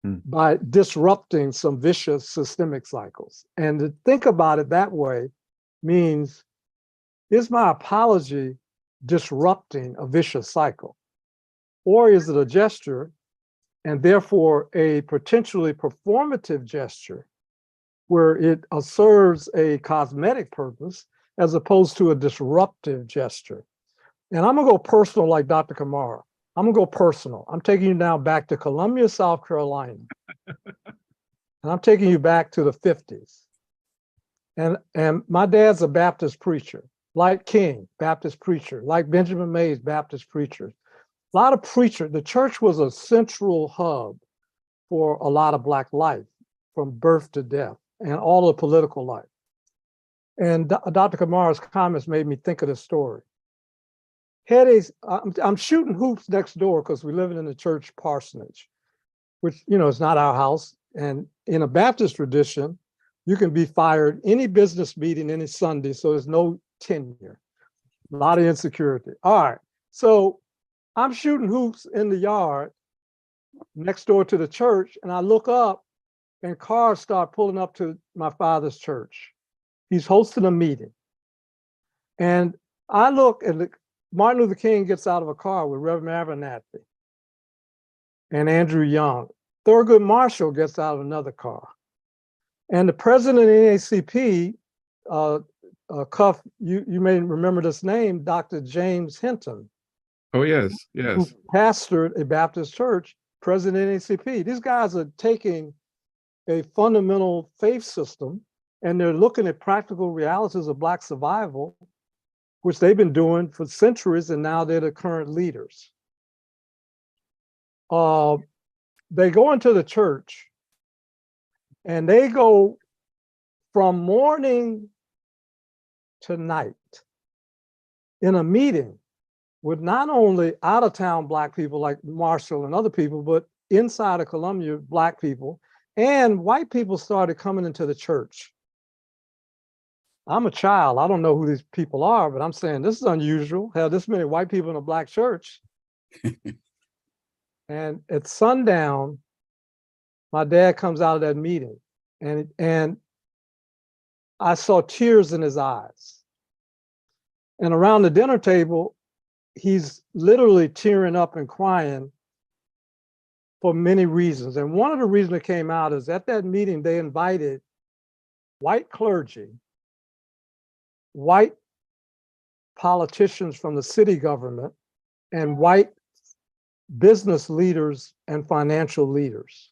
by disrupting some vicious systemic cycles. And to think about it that way means, is my apology disrupting a vicious cycle? Or is it a gesture, and therefore a potentially performative gesture, where it serves a cosmetic purpose as opposed to a disruptive gesture? And I'm gonna go personal like Dr. Kamara. I'm gonna go personal. I'm taking you now back to Columbia, South Carolina. And I'm taking you back to the 50s. And my dad's a Baptist preacher, like King, Baptist preacher, like Benjamin Mays, Baptist preacher. A lot of preachers. The church was a central hub for a lot of Black life, from birth to death, and all the political life. And Dr. Kamara's comments made me think of this story. I'm shooting hoops next door because we're living in the church parsonage, which, is not our house. And in a Baptist tradition, you can be fired any business meeting, any Sunday, so there's no tenure, a lot of insecurity. All right, so I'm shooting hoops in the yard next door to the church, and I look up and cars start pulling up to my father's church. He's hosting a meeting. And I look, and Martin Luther King gets out of a car with Reverend Abernathy and Andrew Young. Thurgood Marshall gets out of another car. And the president of the NAACP, Cuff, you may remember this name, Dr. James Hinton. Oh, yes, Who yes. pastored a Baptist church, president of the NAACP. These guys are taking a fundamental faith system and they're looking at practical realities of Black survival, which they've been doing for centuries, and now they're the current leaders. They go into the church And they go from morning to night in a meeting with not only out of town Black people like Marshall and other people, but inside of Columbia, Black people, and white people started coming into the church. I'm a child. I don't know who these people are, but I'm saying this is unusual. Have this many white people in a Black church. And at sundown, my dad comes out of that meeting, and I saw tears in his eyes. And around the dinner table, he's literally tearing up and crying for many reasons. And one of the reasons that came out is at that meeting, they invited white clergy, white politicians from the city government, and white business leaders and financial leaders.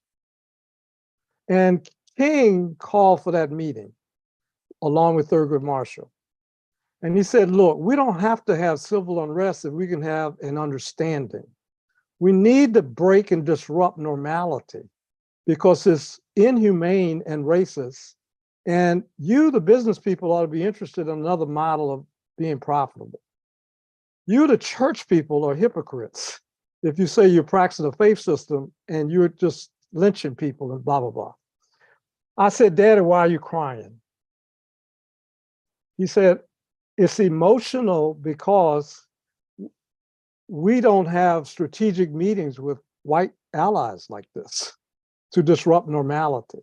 And King called for that meeting along with Thurgood Marshall. And he said, look, we don't have to have civil unrest if we can have an understanding. We need to break and disrupt normality because it's inhumane and racist. And you, the business people, ought to be interested in another model of being profitable. You, the church people, are hypocrites if you say you're practicing a faith system and you're just lynching people and blah, blah, blah. I said, Daddy, why are you crying? He said, it's emotional because we don't have strategic meetings with white allies like this to disrupt normality.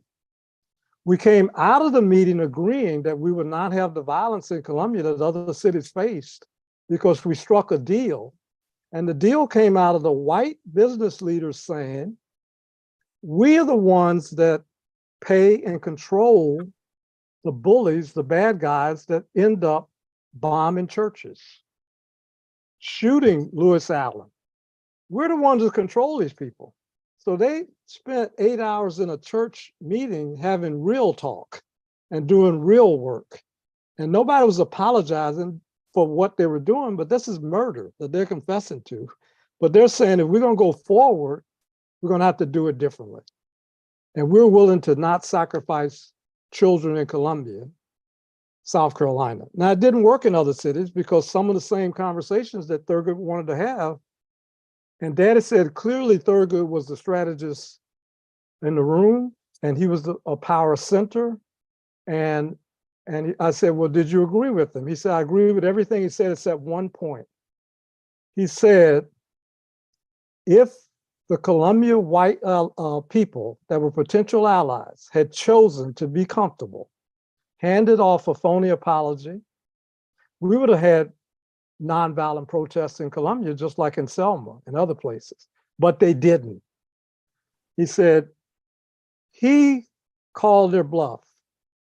We came out of the meeting agreeing that we would not have the violence in Columbia that other cities faced because we struck a deal. And the deal came out of the white business leaders saying, we are the ones that pay and control the bullies, the bad guys that end up bombing churches, shooting Lewis Allen. We're the ones that control these people. So they spent 8 hours in a church meeting having real talk and doing real work. And nobody was apologizing for what they were doing, but this is murder that they're confessing to. But they're saying if we're going to go forward, we're going to have to do it differently. And we're willing to not sacrifice children in Columbia, South Carolina. Now, it didn't work in other cities because some of the same conversations that Thurgood wanted to have. And Daddy said clearly Thurgood was the strategist in the room and he was a power center. And I said, well, did you agree with him? He said, I agree with everything he said except one point. He said, if the Columbia white people that were potential allies had chosen to be comfortable, handed off a phony apology, we would have had nonviolent protests in Columbia, just like in Selma and other places, but they didn't. He said, he called their bluff.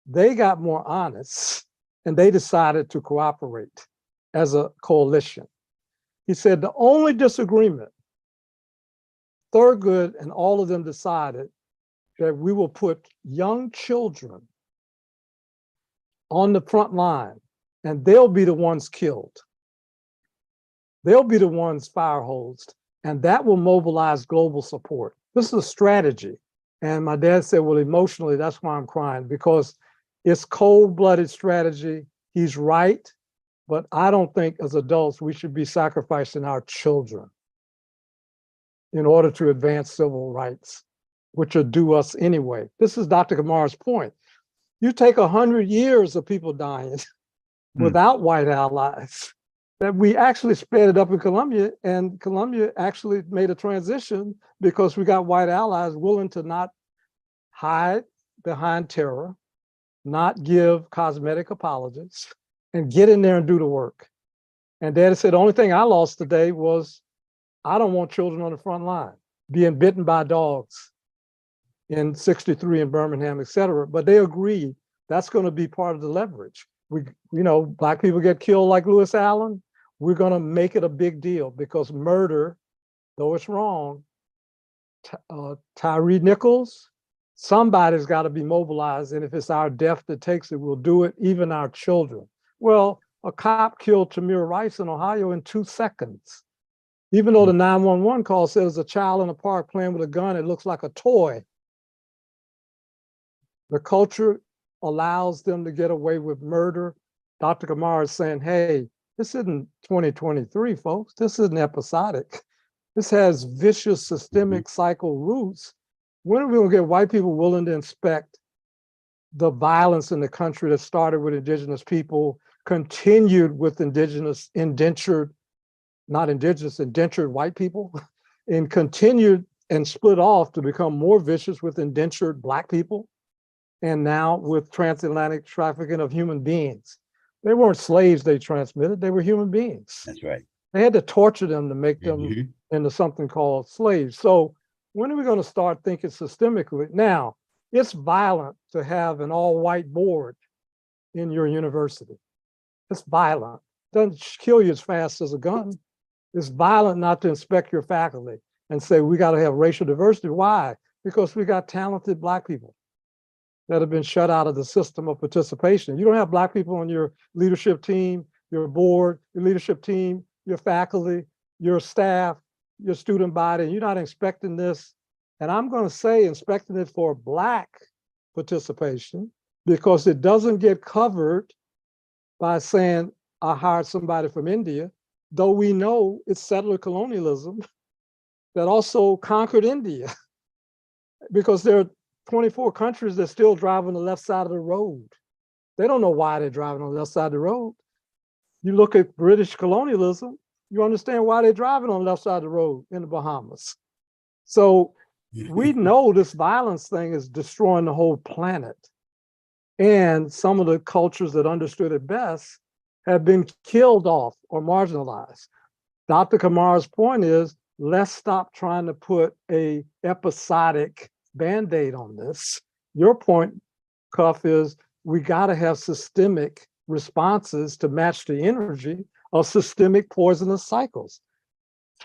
They got more honest and they decided to cooperate as a coalition. He said, the only disagreement, Thurgood and all of them decided that we will put young children on the front line and they'll be the ones killed. They'll be the ones fire hosed, and that will mobilize global support. This is a strategy. And my dad said, well, emotionally, that's why I'm crying, because it's cold-blooded strategy. He's right, but I don't think as adults we should be sacrificing our children in order to advance civil rights, which are due us anyway. This is Dr. Kamar's point. You take 100 years of people dying without white allies, that we actually sped it up in Columbia, and Columbia actually made a transition because we got white allies willing to not hide behind terror, not give cosmetic apologies, and get in there and do the work. And Daddy said, the only thing I lost today was I don't want children on the front line being bitten by dogs in 63 in Birmingham, et cetera. But they agreed that's going to be part of the leverage. Black people get killed like Lewis Allen. We're going to make it a big deal because murder, though it's wrong, Tyree Nichols, somebody's got to be mobilized. And if it's our death that takes it, we'll do it, even our children. Well, a cop killed Tamir Rice in Ohio in 2 seconds. Even though the 911 call says a child in a park playing with a gun, it looks like a toy. The culture allows them to get away with murder. Dr. Kamara is saying, hey, this isn't 2023, folks. This isn't episodic. This has vicious systemic cycle roots. When are we going to get white people willing to inspect the violence in the country that started with indigenous people, continued with indentured white people, and continued and split off to become more vicious with indentured Black people, and now with transatlantic trafficking of human beings? They weren't slaves they transmitted, they were human beings. That's right. They had to torture them to make them into something called slaves. So when are we going to start thinking systemically? Now, it's violent to have an all-white board in your university. It's violent. Doesn't kill you as fast as a gun. It's violent not to inspect your faculty and say, we got to have racial diversity. Why? Because we got talented Black people that have been shut out of the system of participation. You don't have Black people on your leadership team, your board, your leadership team, your faculty, your staff, your student body, and you're not inspecting this. And I'm going to say inspecting it for Black participation, because it doesn't get covered by saying, I hired somebody from India, though we know it's settler colonialism that also conquered India, because there are 24 countries that still drive on the left side of the road. They don't know why they're driving on the left side of the road. You look at British colonialism, you understand why they're driving on the left side of the road in the Bahamas. So we know this violence thing is destroying the whole planet. And some of the cultures that understood it best have been killed off or marginalized. Dr. Kamar's point is, let's stop trying to put a episodic Band-Aid on this. Your point, Cuff, is we got to have systemic responses to match the energy of systemic poisonous cycles.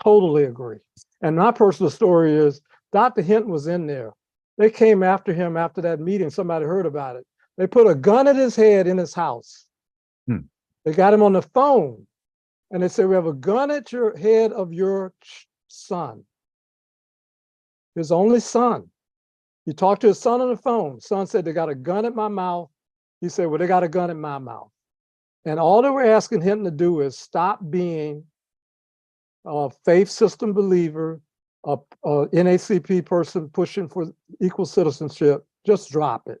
Totally agree. And my personal story is Dr. Hinton was in there. They came after him after that meeting. Somebody heard about it. They put a gun at his head in his house. They got him on the phone and they said, we have a gun at your head of your son, his only son. He talked to his son on the phone. Son said, they got a gun at my mouth. He said, well, they got a gun at my mouth. And all they were asking him to do is stop being a faith system believer, a NACP person pushing for equal citizenship. Just drop it.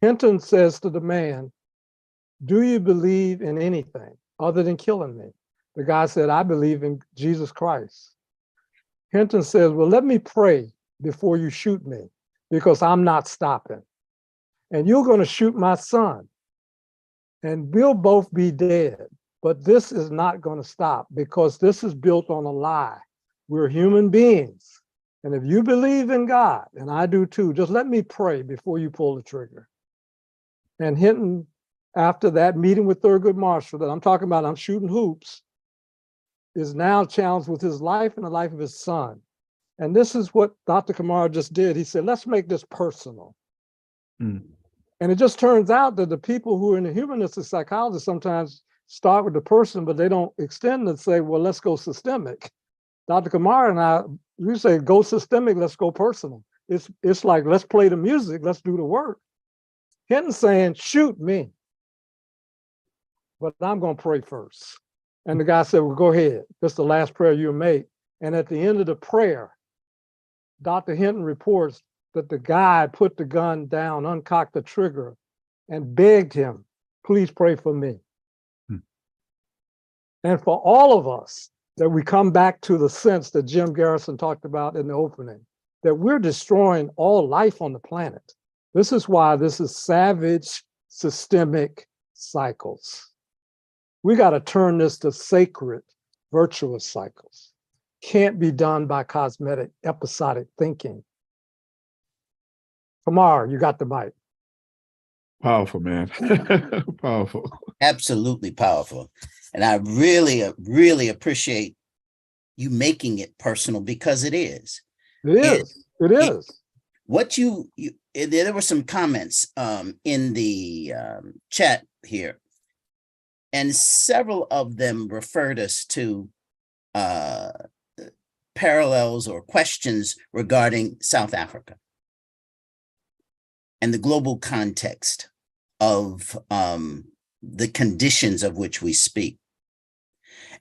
Hinton says to the man, do you believe in anything other than killing me? The guy said, I believe in Jesus Christ. Hinton says, well, let me pray before you shoot me, because I'm not stopping. And you're going to shoot my son, and we'll both be dead. But this is not going to stop, because this is built on a lie. We're human beings. And if you believe in God, and I do too, just let me pray before you pull the trigger. And Hinton, after that meeting with Thurgood Marshall that I'm talking about, I'm shooting hoops, is now challenged with his life and the life of his son. And this is what Dr. Kamara just did. He said, let's make this personal. And it just turns out that the people who are in the humanistic psychology sometimes start with the person, but they don't extend and say, well, let's go systemic. Dr. Kamara and I, we say, go systemic, let's go personal. It's like, let's play the music, let's do the work. Hinton saying, shoot me, but I'm going to pray first. And the guy said, well, go ahead. This is the last prayer you make. And at the end of the prayer, Dr. Hinton reports that the guy put the gun down, uncocked the trigger, and begged him, please pray for me. And for all of us, that we come back to the sense that Jim Garrison talked about in the opening, that we're destroying all life on the planet. This is why this is savage, systemic cycles. We got to turn this to sacred, virtuous cycles. Can't be done by cosmetic, episodic thinking. Kamar, you got the mic. Powerful, man. Powerful. Absolutely powerful. And I really, really appreciate you making it personal, because it is. It is. What you there were some comments in the chat here, and several of them referred us to parallels or questions regarding South Africa. and the global context of the conditions of which we speak.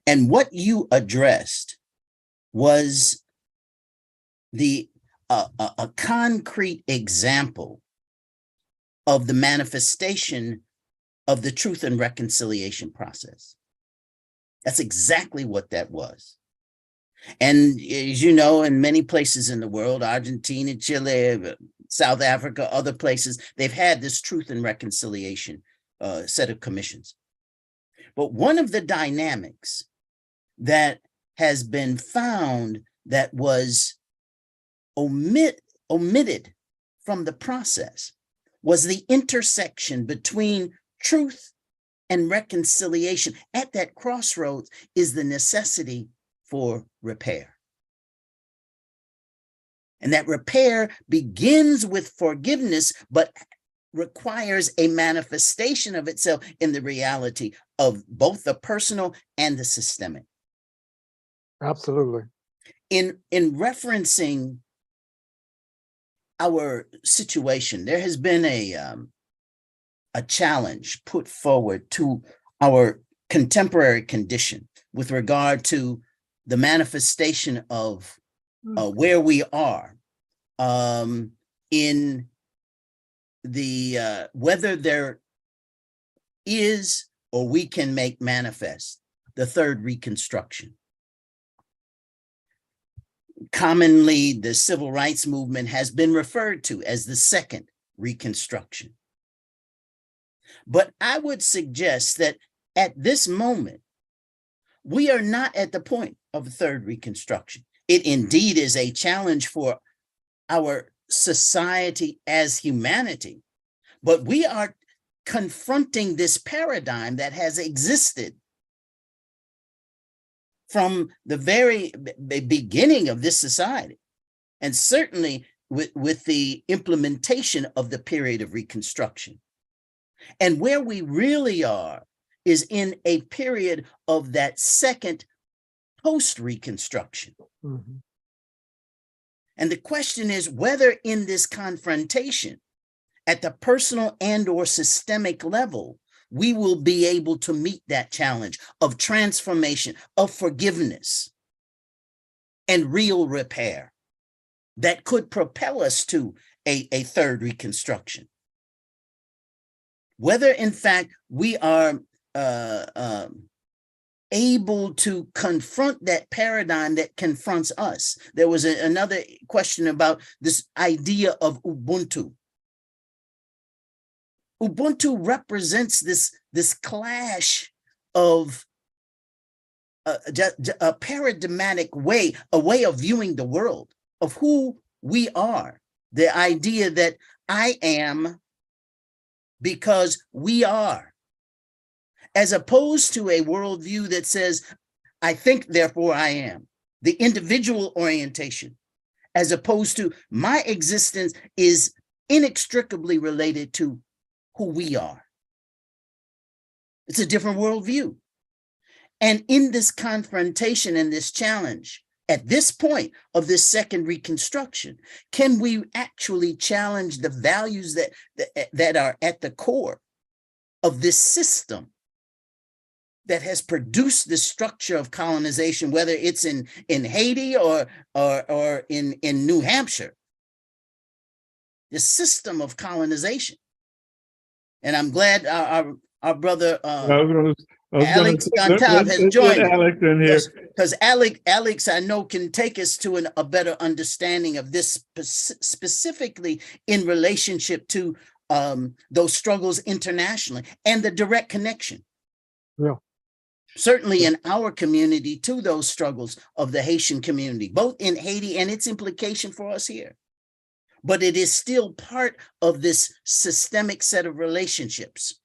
And what you addressed was a concrete example of the manifestation of the truth and reconciliation process. That's exactly what that was. And as you know, in many places in the world, Argentina, Chile, South Africa, other places, they've had this truth and reconciliation set of commissions. But one of the dynamics that has been found that was omitted from the process was the intersection between truth and reconciliation. At that crossroads is the necessity for repair. And that repair begins with forgiveness, but requires a manifestation of itself in the reality of both the personal and the systemic. Absolutely. In referencing our situation, there has been a challenge put forward to our contemporary condition with regard to the manifestation of where we are in the whether there is or we can make manifest the third reconstruction. Commonly, the civil rights movement has been referred to as the second reconstruction. But I would suggest that at this moment, we are not at the point of a third reconstruction. It indeed is a challenge for our society as humanity, but we are confronting this paradigm that has existed from the very beginning of this society, and certainly with the implementation of the period of Reconstruction. And where we really are is in a period of that second post-Reconstruction. Mm-hmm. And the question is whether in this confrontation at the personal and or systemic level, we will be able to meet that challenge of transformation, of forgiveness, and real repair that could propel us to a third reconstruction. Whether, in fact, we are able to confront that paradigm that confronts us. There was another question about this idea of Ubuntu. Ubuntu represents this clash of a paradigmatic way, a way of viewing the world, of who we are. The idea that I am because we are, as opposed to a worldview that says, I think, therefore I am. The individual orientation, as opposed to my existence is inextricably related to who we are. It's a different worldview. And in this confrontation and this challenge, at this point of this second reconstruction, can we actually challenge the values that are at the core of this system that has produced this structure of colonization, whether it's in Haiti or in New Hampshire, the system of colonization. And I'm glad our brother Alex on top has joined Alex in here. Because Alex, I know, can take us to a better understanding of this specifically in relationship to those struggles internationally and the direct connection. Yeah. Certainly in our community to those struggles of the Haitian community, both in Haiti and its implication for us here. But it is still part of this systemic set of relationships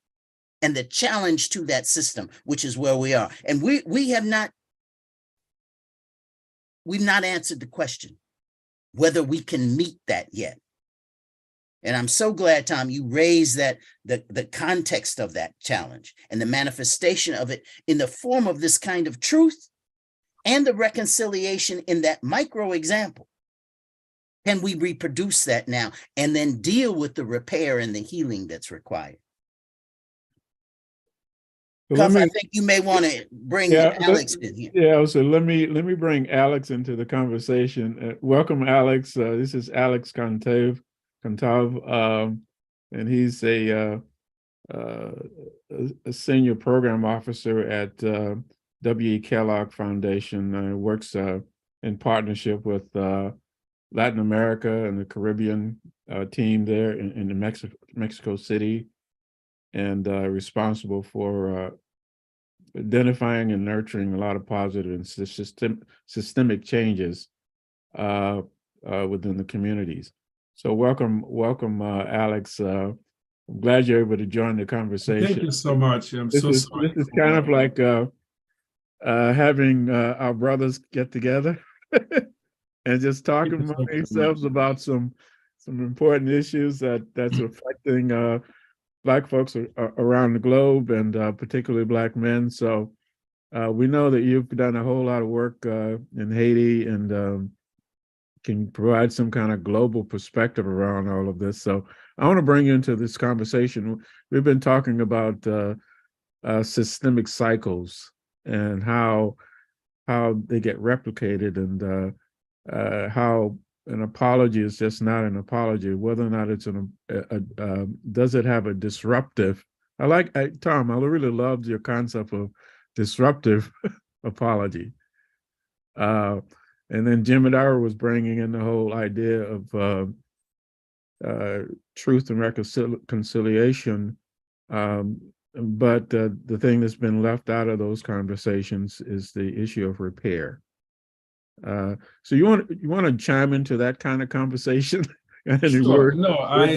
and the challenge to that system, which is where we are. And we've not answered the question whether we can meet that yet. And I'm so glad, Tom, you raised that the context of that challenge and the manifestation of it in the form of this kind of truth and the reconciliation in that micro example. Can we reproduce that now and then deal with the repair and the healing that's required? So let Cuff, I me, think you may want to bring yeah, Alex in here. yeah. So let me bring Alex into the conversation. Welcome, Alex. This is Alex Kantav, and he's a senior program officer at W.E. Kellogg Foundation. Works in partnership with Latin America and the Caribbean team there in Mexico City, and responsible for identifying and nurturing a lot of positive and systemic changes within the communities. So welcome, Alex. I'm glad you're able to join the conversation. Thank you so much. I'm This so is sorry. this is kind of like having our brothers get together and just talking Thank you among so very themselves much. about some important issues that's affecting Black folks around the globe, and particularly Black men. So we know that you've done a whole lot of work in Haiti, and can provide some kind of global perspective around all of this. So I want to bring you into this conversation. We've been talking about systemic cycles and how they get replicated, and how an apology is just not an apology, whether or not it's does it have a disruptive. Tom, I really loved your concept of disruptive apology. And then Jim Adara was bringing in the whole idea of truth and reconciliation. But the thing that's been left out of those conversations is the issue of repair. So you want to chime into that kind of conversation? Sure. No, I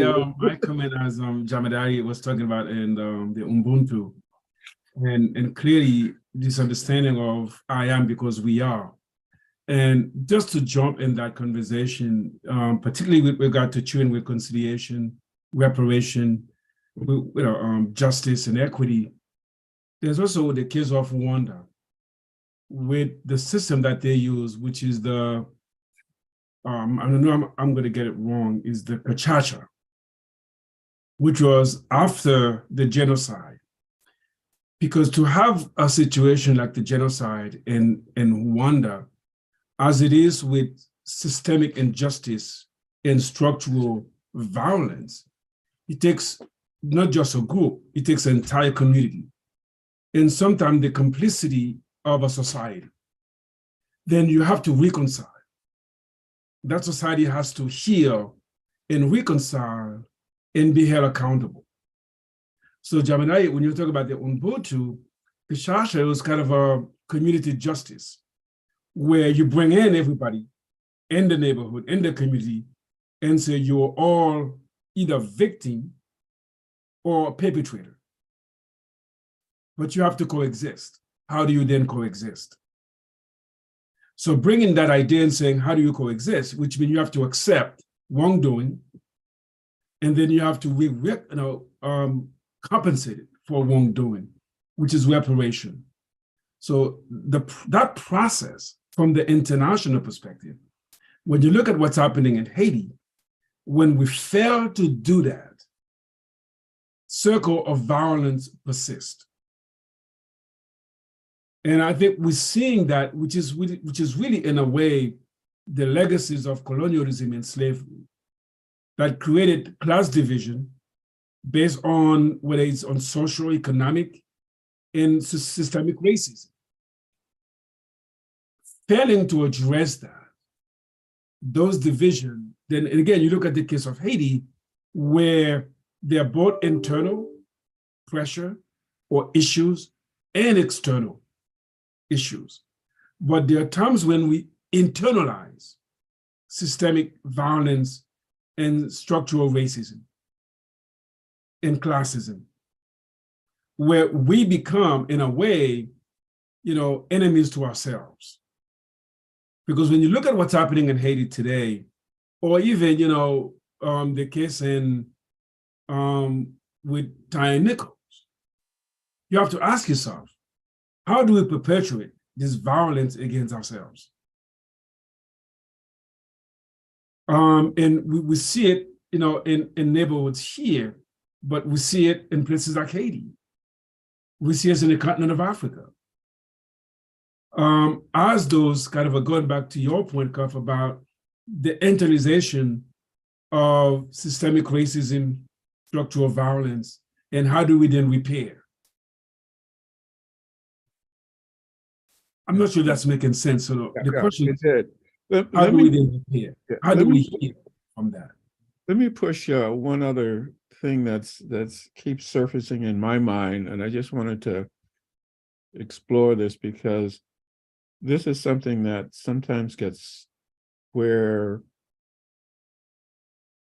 come in as Jamadari was talking about in the Ubuntu, and clearly this understanding of I am because we are. And just to jump in that conversation, particularly with regard to truth and reconciliation, reparation, justice and equity, there's also the case of Rwanda with the system that they use, which is the, I don't know, I'm going to get it wrong, is the Kachacha, which was after the genocide. Because to have a situation like the genocide in Rwanda, as it is with systemic injustice and structural violence, it takes not just a group, it takes an entire community, and sometimes the complicity of a society. Then you have to reconcile. That society has to heal and reconcile and be held accountable. So Jamanai, when you talk about the Ubuntu, the Shasha was kind of a community justice, where you bring in everybody in the neighborhood, in the community, and say you're all either victim or perpetrator. But you have to coexist. How do you then coexist? So bringing that idea and saying, how do you coexist? Which means you have to accept wrongdoing, and then you have to compensate it for wrongdoing, which is reparation. So that process, from the international perspective, when you look at what's happening in Haiti, when we fail to do that, circle of violence persists. And I think we're seeing that, which is really, in a way, the legacies of colonialism and slavery that created class division based on whether it's on social, economic, and systemic racism. Failing to address that, those divisions, then and again, you look at the case of Haiti, where they're both internal pressure or issues and external issues. But there are times when we internalize systemic violence and structural racism and classism, where we become, in a way, enemies to ourselves. Because when you look at what's happening in Haiti today, or even, the case with Ty Nichols, you have to ask yourself, how do we perpetuate this violence against ourselves? And we see it, in neighborhoods here, but we see it in places like Haiti. We see it in the continent of Africa. As those kind of going back to your point, Cuff, about the internalization of systemic racism, structural violence, and how do we then repair? I'm not sure that's making sense. So the question is, how do we then repair? How do we heal from that? Let me push one other thing that's keeps surfacing in my mind, and I just wanted to explore this because this is something that sometimes gets where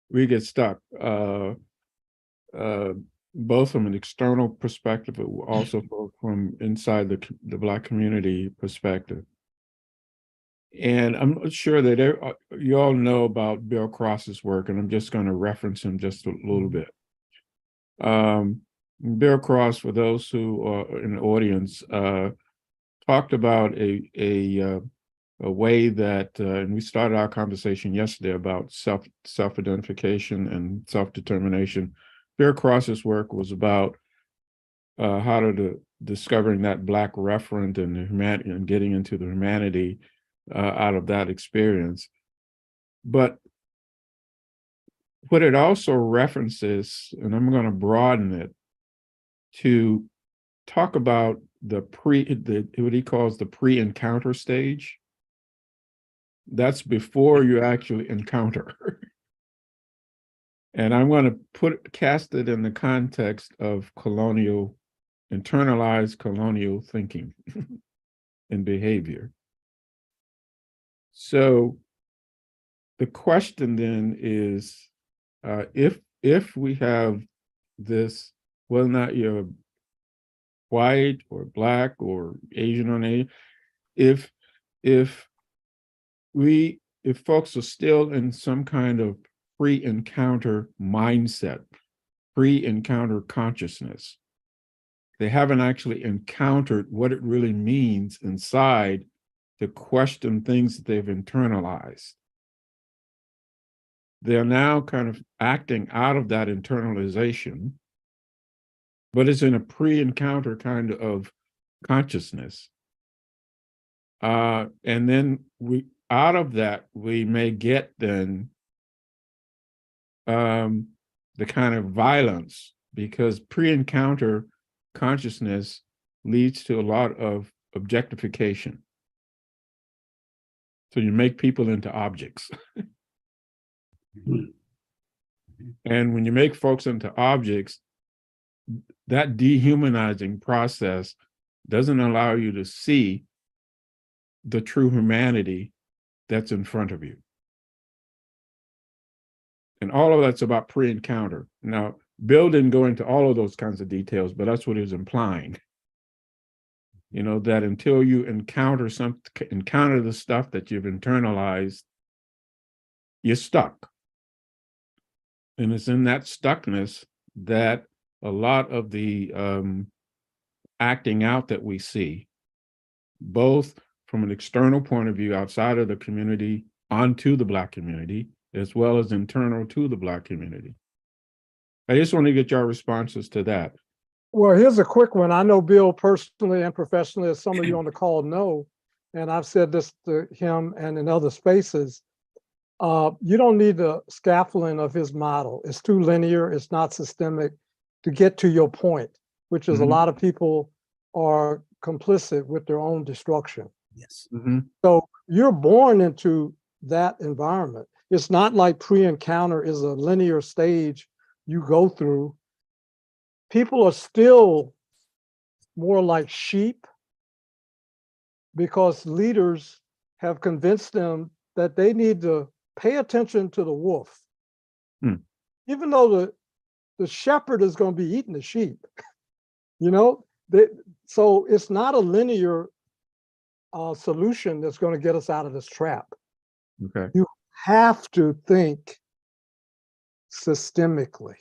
we get stuck, both from an external perspective, but also from inside the Black community perspective. And I'm sure that you all know about Bill Cross's work, and I'm just going to reference him just a little bit. Bill Cross, for those who are in the audience, talked about a way that, and we started our conversation yesterday about self-identification and self-determination. Bill Cross's work was about how to discovering that Black referent and the humanity and getting into the humanity out of that experience. But what it also references, and I'm going to broaden it to talk about what he calls the pre-encounter stage. That's before you actually encounter. And I'm going to cast it in the context of internalized colonial thinking and behavior. So the question then is, if we have this, whether or not you're white or Black or Asian or Asian, if folks are still in some kind of pre-encounter mindset, pre-encounter consciousness, they haven't actually encountered what it really means inside to question things that they've internalized. They're now kind of acting out of that internalization, but it's in a pre-encounter kind of consciousness. And then out of that, we may get then the kind of violence, because pre-encounter consciousness leads to a lot of objectification. So you make people into objects. And when you make folks into objects, that dehumanizing process doesn't allow you to see the true humanity that's in front of you. And all of that's about pre-encounter. Now, Bill didn't go into all of those kinds of details, but that's what he was implying. That until you encounter the stuff that you've internalized, you're stuck. And it's in that stuckness that a lot of the acting out that we see, both from an external point of view outside of the community onto the Black community, as well as internal to the Black community. I just want to get your responses to that. Well, here's a quick one. I know Bill personally and professionally, as some of you on the call know, and I've said this to him and in other spaces. You don't need the scaffolding of his model. It's too linear. It's not systemic to get to your point, which is a lot of people are complicit with their own destruction. Yes. So you're born into that environment. It's not like pre-encounter is a linear stage you go through. People are still more like sheep because leaders have convinced them that they need to pay attention to the wolf, even though the shepherd is going to be eating the sheep. So it's not a linear solution that's going to get us out of this trap. Okay. You have to think systemically,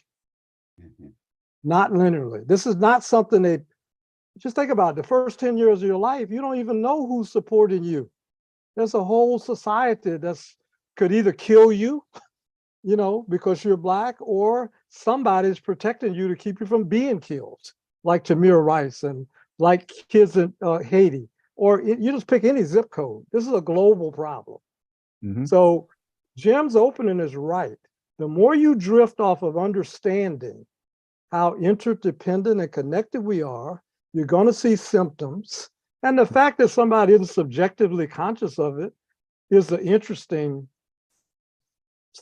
not linearly. This is not something that, just think about it, the first 10 years of your life, you don't even know who's supporting you. There's a whole society that's could either kill you, because you're Black, or somebody's protecting you to keep you from being killed, like Tamir Rice and like kids in Haiti, or you just pick any zip code. This is a global problem. So Jim's opening is right. The more you drift off of understanding how interdependent and connected we are, you're going to see symptoms. And the fact that somebody isn't subjectively conscious of it is an interesting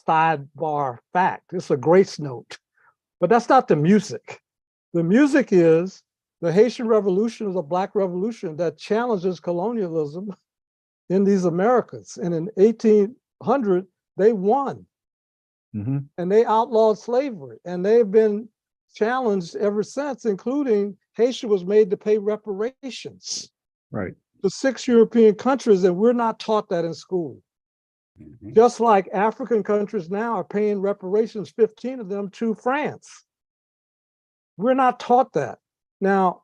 sidebar fact. It's a grace note, but that's not the music. The music is the Haitian Revolution is a Black revolution that challenges colonialism in these Americas. And in 1800, they won. And they outlawed slavery. And they've been challenged ever since, including Haitian was made to pay reparations. Right. To 6 European countries, and we're not taught that in school. Just like African countries now are paying reparations, 15 of them to France. We're not taught that. Now,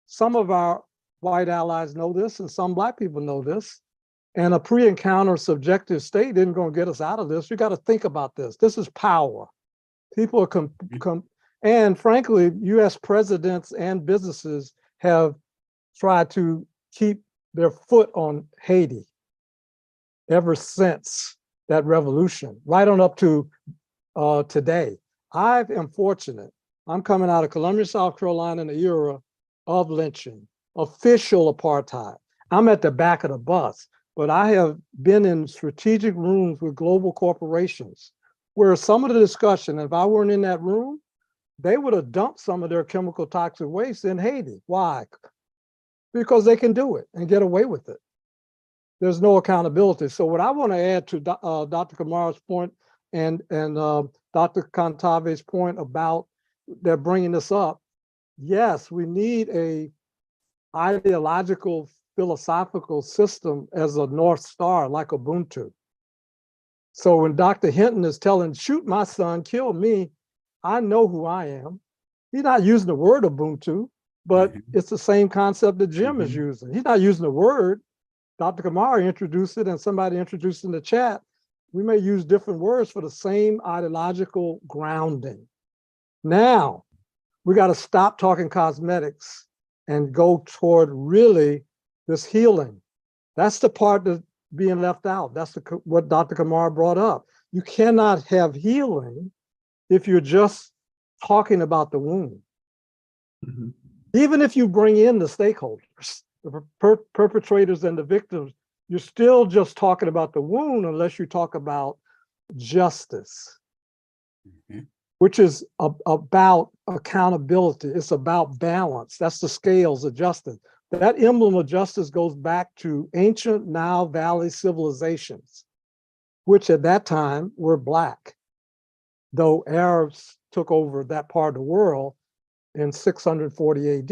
some of our white allies know this, and some Black people know this. And a pre-encounter subjective state isn't going to get us out of this. We got to think about this. This is power. People are and frankly, US presidents and businesses have tried to keep their foot on Haiti ever since that revolution, right on up to today. I am fortunate. I'm coming out of Columbia, South Carolina in the era of lynching, official apartheid. I'm at the back of the bus, but I have been in strategic rooms with global corporations where some of the discussion, if I weren't in that room, they would have dumped some of their chemical toxic waste in Haiti. Why? Because they can do it and get away with it. There's no accountability. So what I want to add to Dr. Kamara's point and Dr. Cantave's point about they're bringing this up, yes, we need a ideological, philosophical system as a North Star, like Ubuntu. So when Dr. Hinton is telling, shoot my son, kill me, I know who I am. He's not using the word Ubuntu, but it's the same concept that Jim is using. He's not using the word. Dr. Kamara introduced it and somebody introduced in the chat. We may use different words for the same ideological grounding. Now, we got to stop talking cosmetics and go toward really this healing. That's the part that's being left out. That's what Dr. Kamara brought up. You cannot have healing if you're just talking about the wound. Even if you bring in the stakeholders, the perpetrators and the victims, you're still just talking about the wound unless you talk about justice, which is about accountability. It's about balance. That's the scales of justice. That emblem of justice goes back to ancient Nile Valley civilizations, which at that time were Black, though Arabs took over that part of the world in 640 AD.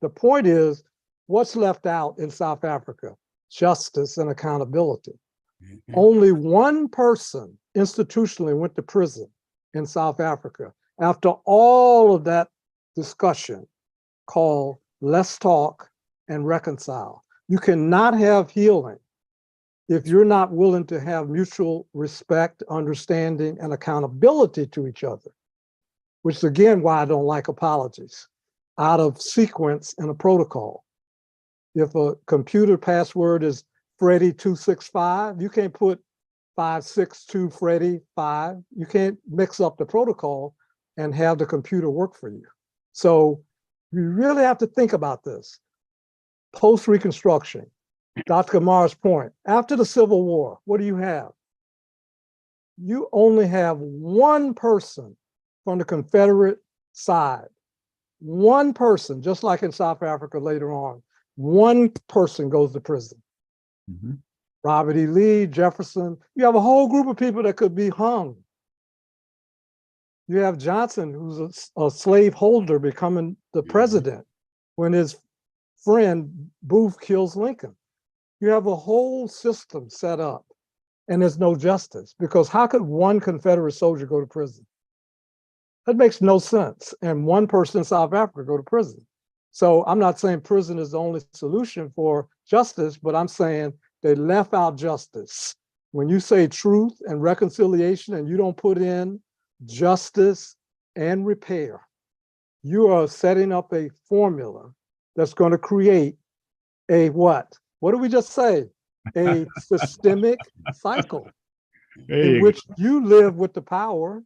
The point is, what's left out in South Africa? Justice and accountability. Only one person institutionally went to prison in South Africa after all of that discussion called let's talk and reconcile. You cannot have healing if you're not willing to have mutual respect, understanding, and accountability to each other, which is again why I don't like apologies out of sequence and a protocol. If a computer password is Freddy265, you can't put 562 Freddy 5. You can't mix up the protocol and have the computer work for you. So you really have to think about this. Post-Reconstruction, Dr. Kamara's point, after the Civil War, what do you have? You only have one person from the Confederate side, one person, just like in South Africa later on, one person goes to prison. Robert E. Lee, Jefferson, you have a whole group of people that could be hung. You have Johnson, who's a slave holder, becoming the president when his friend Booth kills Lincoln. You have a whole system set up and there's no justice, because how could one Confederate soldier go to prison? That makes no sense. And one person in South Africa go to prison. So I'm not saying prison is the only solution for justice, but I'm saying they left out justice. When you say truth and reconciliation and you don't put in justice and repair, you are setting up a formula that's going to create a what? What did we just say? A systemic cycle in which you live with the power,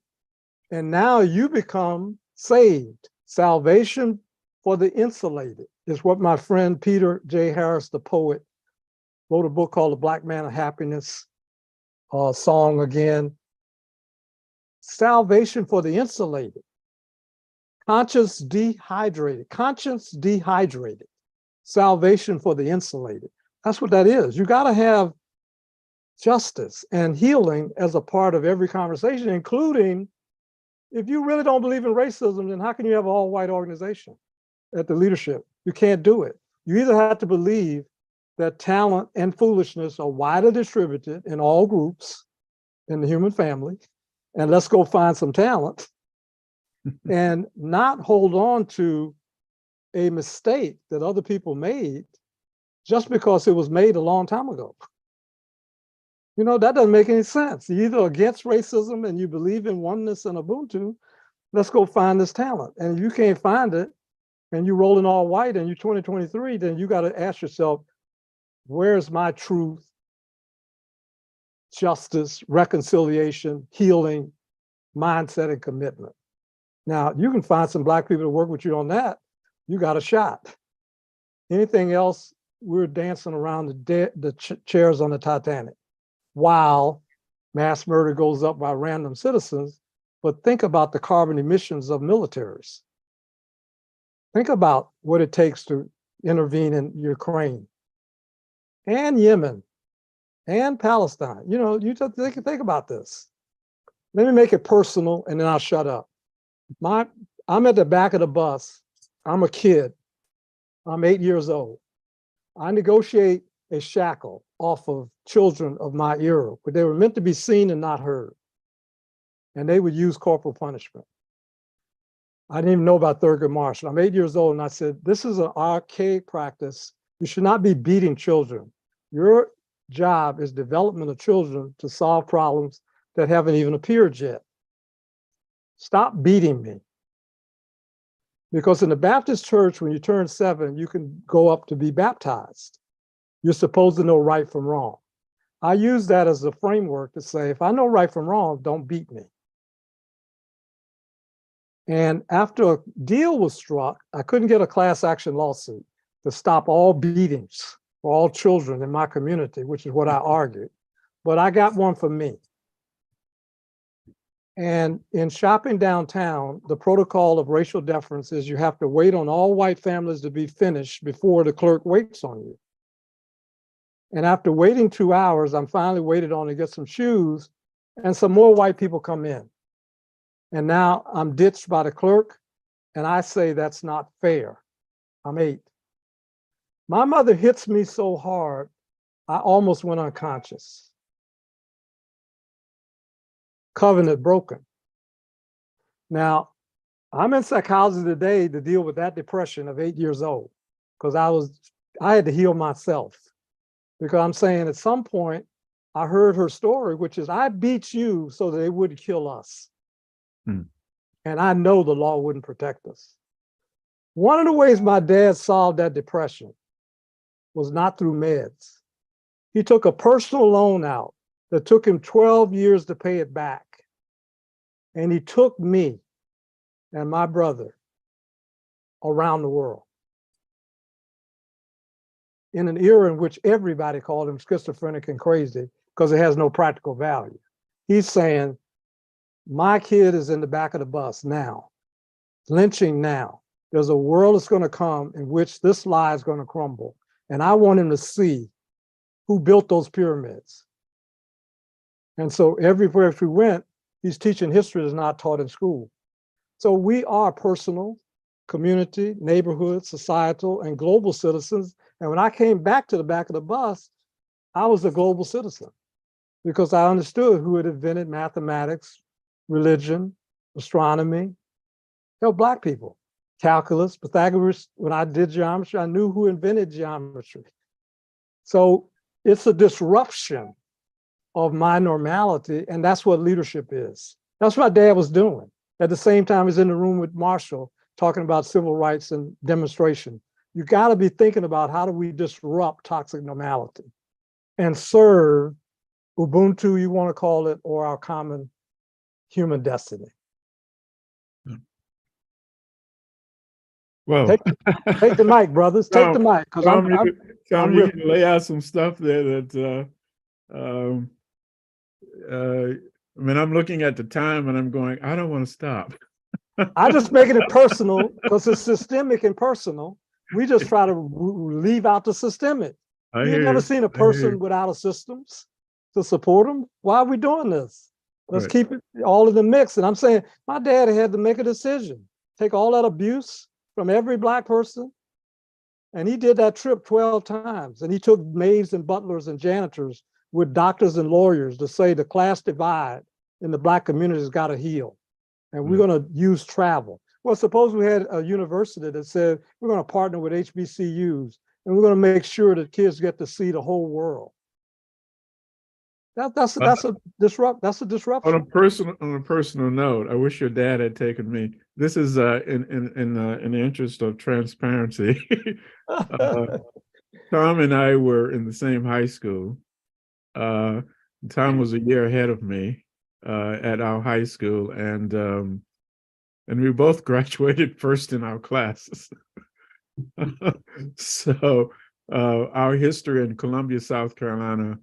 and now you become saved. Salvation for the insulated is what my friend Peter J. Harris, the poet, wrote a book called The Black Man of Happiness, song again. Salvation for the insulated. Conscience dehydrated. Salvation for the insulated. That's what that is. You got to have justice and healing as a part of every conversation, including if you really don't believe in racism, then how can you have an all-white organization at the leadership? You can't do it. You either have to believe that talent and foolishness are widely distributed in all groups in the human family, and let's go find some talent, and not hold on to a mistake that other people made just because it was made a long time ago. You know, that doesn't make any sense. You're either against racism and you believe in oneness and Ubuntu, let's go find this talent. And if you can't find it and you're rolling all white and you're 2023, then you got to ask yourself, where's my truth, justice, reconciliation, healing, mindset, and commitment? Now, you can find some Black people to work with you on that. You got a shot. Anything else, we're dancing around the chairs on the Titanic while mass murder goes up by random citizens. But think about the carbon emissions of militaries. Think about what it takes to intervene in Ukraine and Yemen and Palestine. You know, you just think about this. Let me make it personal and then I'll shut up. I'm at the back of the bus. I'm a kid. I'm 8 years old. I negotiate a shackle off of children of my era, but they were meant to be seen and not heard. And they would use corporal punishment. I didn't even know about Thurgood Marshall. I'm 8 years old and I said, this is an archaic practice. You should not be beating children. Your job is development of children to solve problems that haven't even appeared yet. Stop beating me. Because in the Baptist church, when you turn 7, you can go up to be baptized. You're supposed to know right from wrong. I use that as a framework to say, if I know right from wrong, don't beat me. And after a deal was struck, I couldn't get a class action lawsuit to stop all beatings for all children in my community, which is what I argued. But I got one for me. And in shopping downtown, the protocol of racial deference is you have to wait on all white families to be finished before the clerk waits on you. And after waiting 2 hours, I'm finally waited on to get some shoes, and some more white people come in. And now I'm ditched by the clerk, and I say that's not fair. I'm 8. My mother hits me so hard, I almost went unconscious. Covenant broken. Now, I'm in psychology today to deal with that depression of 8 years old, because I had to heal myself. Because I'm saying at some point, I heard her story, which is I beat you so that they wouldn't kill us. And I know the law wouldn't protect us. One of the ways my dad solved that depression was not through meds. He took a personal loan out that took him 12 years to pay it back. And he took me and my brother around the world in an era in which everybody called him schizophrenic and crazy because it has no practical value. He's saying, my kid is in the back of the bus now, lynching now. There's a world that's going to come in which this lie is going to crumble. And I want him to see who built those pyramids. And so everywhere we went, he's teaching history that's not taught in school. So we are personal, community, neighborhood, societal, and global citizens. And when I came back to the back of the bus, I was a global citizen because I understood who had invented mathematics, religion, astronomy. Black people, calculus, Pythagoras. When I did geometry, I knew who invented geometry. So it's a disruption of my normality. And that's what leadership is. That's what my dad was doing. At the same time, he's in the room with Marshall talking about civil rights and demonstration. You got to be thinking about how do we disrupt toxic normality and serve Ubuntu, you want to call it, or our common human destiny. Well, Take the mic, brothers. Take the mic, because Tom, I'm you can lay out some stuff there that I mean, I'm looking at the time and I'm going, I don't want to stop. I just making it personal because it's systemic and personal. We just try to leave out the systemic. You ain't never seen a person without a systems to support them. Why are we doing this? Let's keep it all in the mix. And I'm saying my dad had to make a decision, take all that abuse from every Black person. And he did that trip 12 times. And he took maids and butlers and janitors with doctors and lawyers to say the class divide in the Black community has got to heal. And we're going to use travel. Well, suppose we had a university that said, we're going to partner with HBCUs and we're going to make sure that kids get to see the whole world. That's a disruption. On a personal note, I wish your dad had taken me. This is in the interest of transparency. Tom and I were in the same high school. Tom was a year ahead of me at our high school, and we both graduated first in our classes. So our history in Columbia, South Carolina,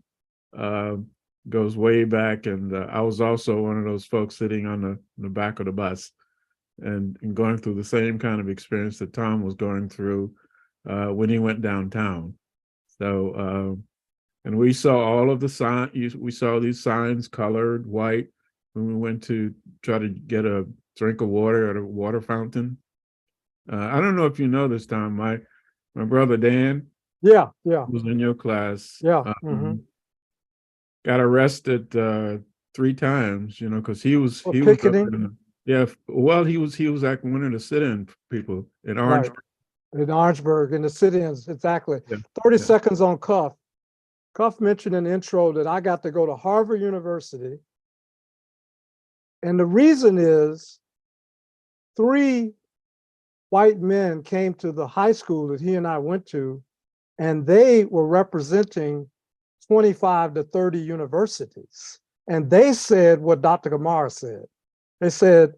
goes way back, and I was also one of those folks sitting on the back of the bus and going through the same kind of experience that Tom was going through when he went downtown. So and we saw all of the signs. We saw these signs colored white when we went to try to get a drink of water at a water fountain. I don't know if you know this, Tom. My brother Dan, was in your class. Got arrested 3 times, because he was picketing. Well, he was like one of the sit-in people in Orangeburg. Right. In Orangeburg, in the sit-ins, exactly. 30 seconds on Cuff. Cuff mentioned in the intro that I got to go to Harvard University. And the reason is 3 white men came to the high school that he and I went to, and they were representing 25 to 30 universities. And they said what Dr. Kamara said. They said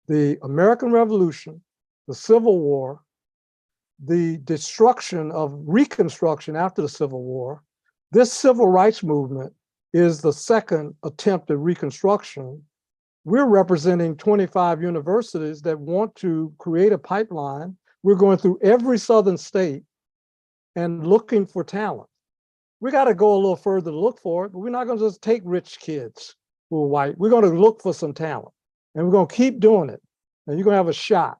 the American Revolution, the Civil War, the destruction of Reconstruction after the Civil War, this civil rights movement is the second attempt at Reconstruction. We're representing 25 universities that want to create a pipeline. We're going through every Southern state and looking for talent. We got to go a little further to look for it, but we're not going to just take rich kids who are white. We're going to look for some talent, and we're going to keep doing it. And you're going to have a shot.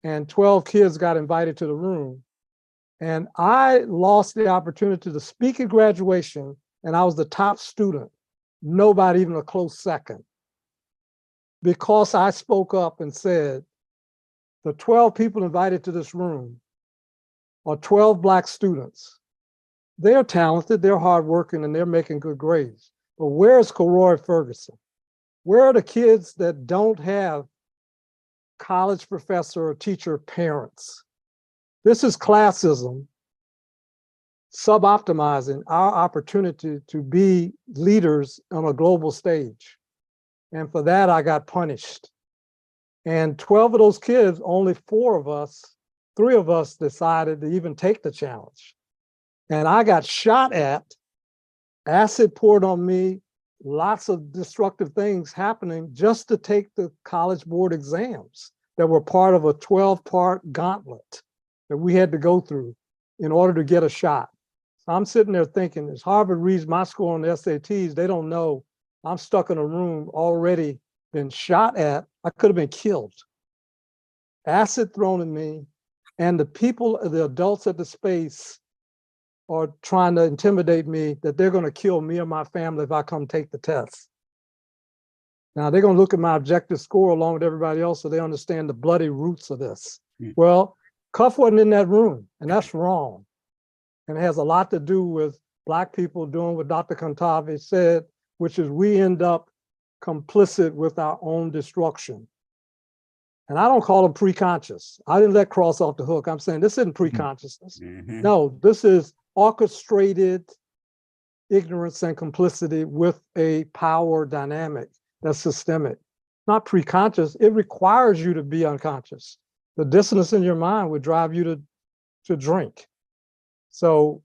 And 12 kids got invited to the room. And I lost the opportunity to speak at graduation, and I was the top student, nobody even a close second. Because I spoke up and said, the 12 people invited to this room are 12 Black students. They're talented, they're hardworking, and they're making good grades. But where's Karoy Ferguson? Where are the kids that don't have college professor or teacher parents? This is classism suboptimizing our opportunity to be leaders on a global stage. And for that, I got punished. And 12 of those kids, only 3 of us decided to even take the challenge. And I got shot at, acid poured on me, lots of destructive things happening just to take the college board exams that were part of a 12-part gauntlet that we had to go through in order to get a shot. So I'm sitting there thinking, as Harvard reads my score on the SATs, they don't know I'm stuck in a room already been shot at. I could have been killed. Acid thrown at me, and the adults at the space are trying to intimidate me that they're going to kill me or my family if I come take the test. Now they're going to look at my objective score along with everybody else so they understand the bloody roots of this. Well, Cuff wasn't in that room, and that's wrong. And it has a lot to do with Black people doing what Dr. Kantavi said, which is we end up complicit with our own destruction. And I don't call them pre-conscious. I didn't let Cross off the hook. I'm saying this isn't pre-consciousness. No, this is orchestrated ignorance and complicity with a power dynamic that's systemic, not pre-conscious. It requires you to be unconscious. The dissonance in your mind would drive you to drink. So,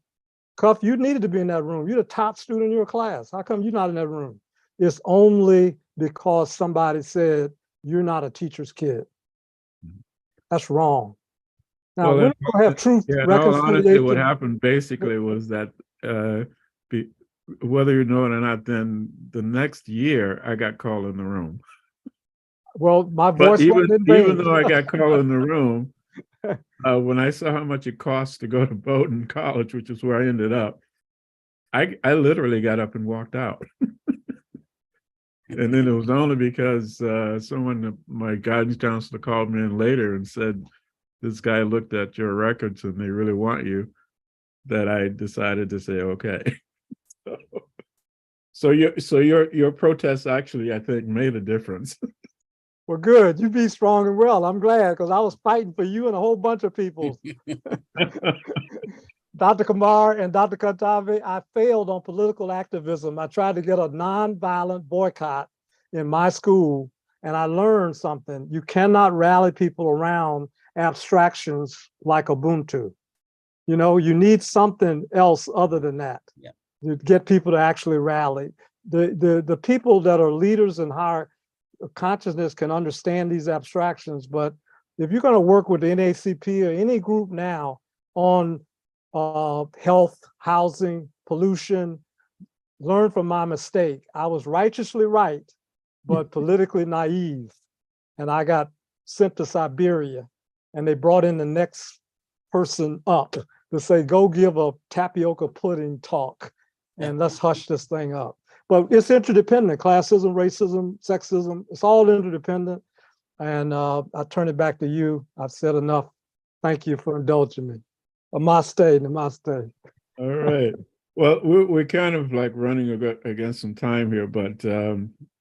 Cuff, you needed to be in that room. You're the top student in your class. How come you're not in that room? It's only because somebody said you're not a teacher's kid. That's wrong. Now, Well, we're going to have truth, yeah, in all honesty, what reconciliation. happened basically was that whether you know it or not, then the next year I got called in the room. Well, my But voice wasn't in vain. even though I got called in the room, when I saw how much it costs to go to Bowdoin College, which is where I ended up, I literally got up and walked out. And then it was only because my guidance counselor called me in later and said, this guy looked at your records and they really want you, that I decided to say, okay. So your protest actually, I think, made a difference. Well, good. You be strong and well. I'm glad, because I was fighting for you and a whole bunch of people. Dr. Kamar and Dr. Kantavi, I failed on political activism. I tried to get a nonviolent boycott in my school, and I learned something. You cannot rally people around abstractions like Ubuntu. You know, you need something else other than that. Yeah. You get people to actually rally. The people that are leaders in higher consciousness can understand these abstractions, but if you're going to work with the NACP or any group now on health, housing, pollution, learn from my mistake. I was righteously right, but politically naive. And I got sent to Siberia, and they brought in the next person up to say, go give a tapioca pudding talk and let's hush this thing up. But it's interdependent. Classism, racism, sexism, it's all interdependent. And I turn it back to you. I've said enough. Thank you for indulging me. Namaste, namaste. All right. Well, we're kind of like running against some time here, but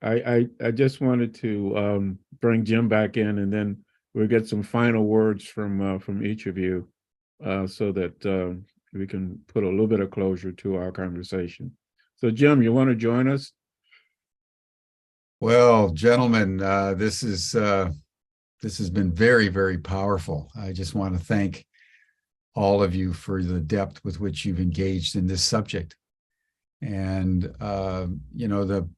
I just wanted to bring Jim back in, and then we'll get some final words from each of you, so that we can put a little bit of closure to our conversation. So, Jim, you want to join us? Well, gentlemen, this has been very, very powerful. I just want to thank all of you for the depth with which you've engaged in this subject. And, the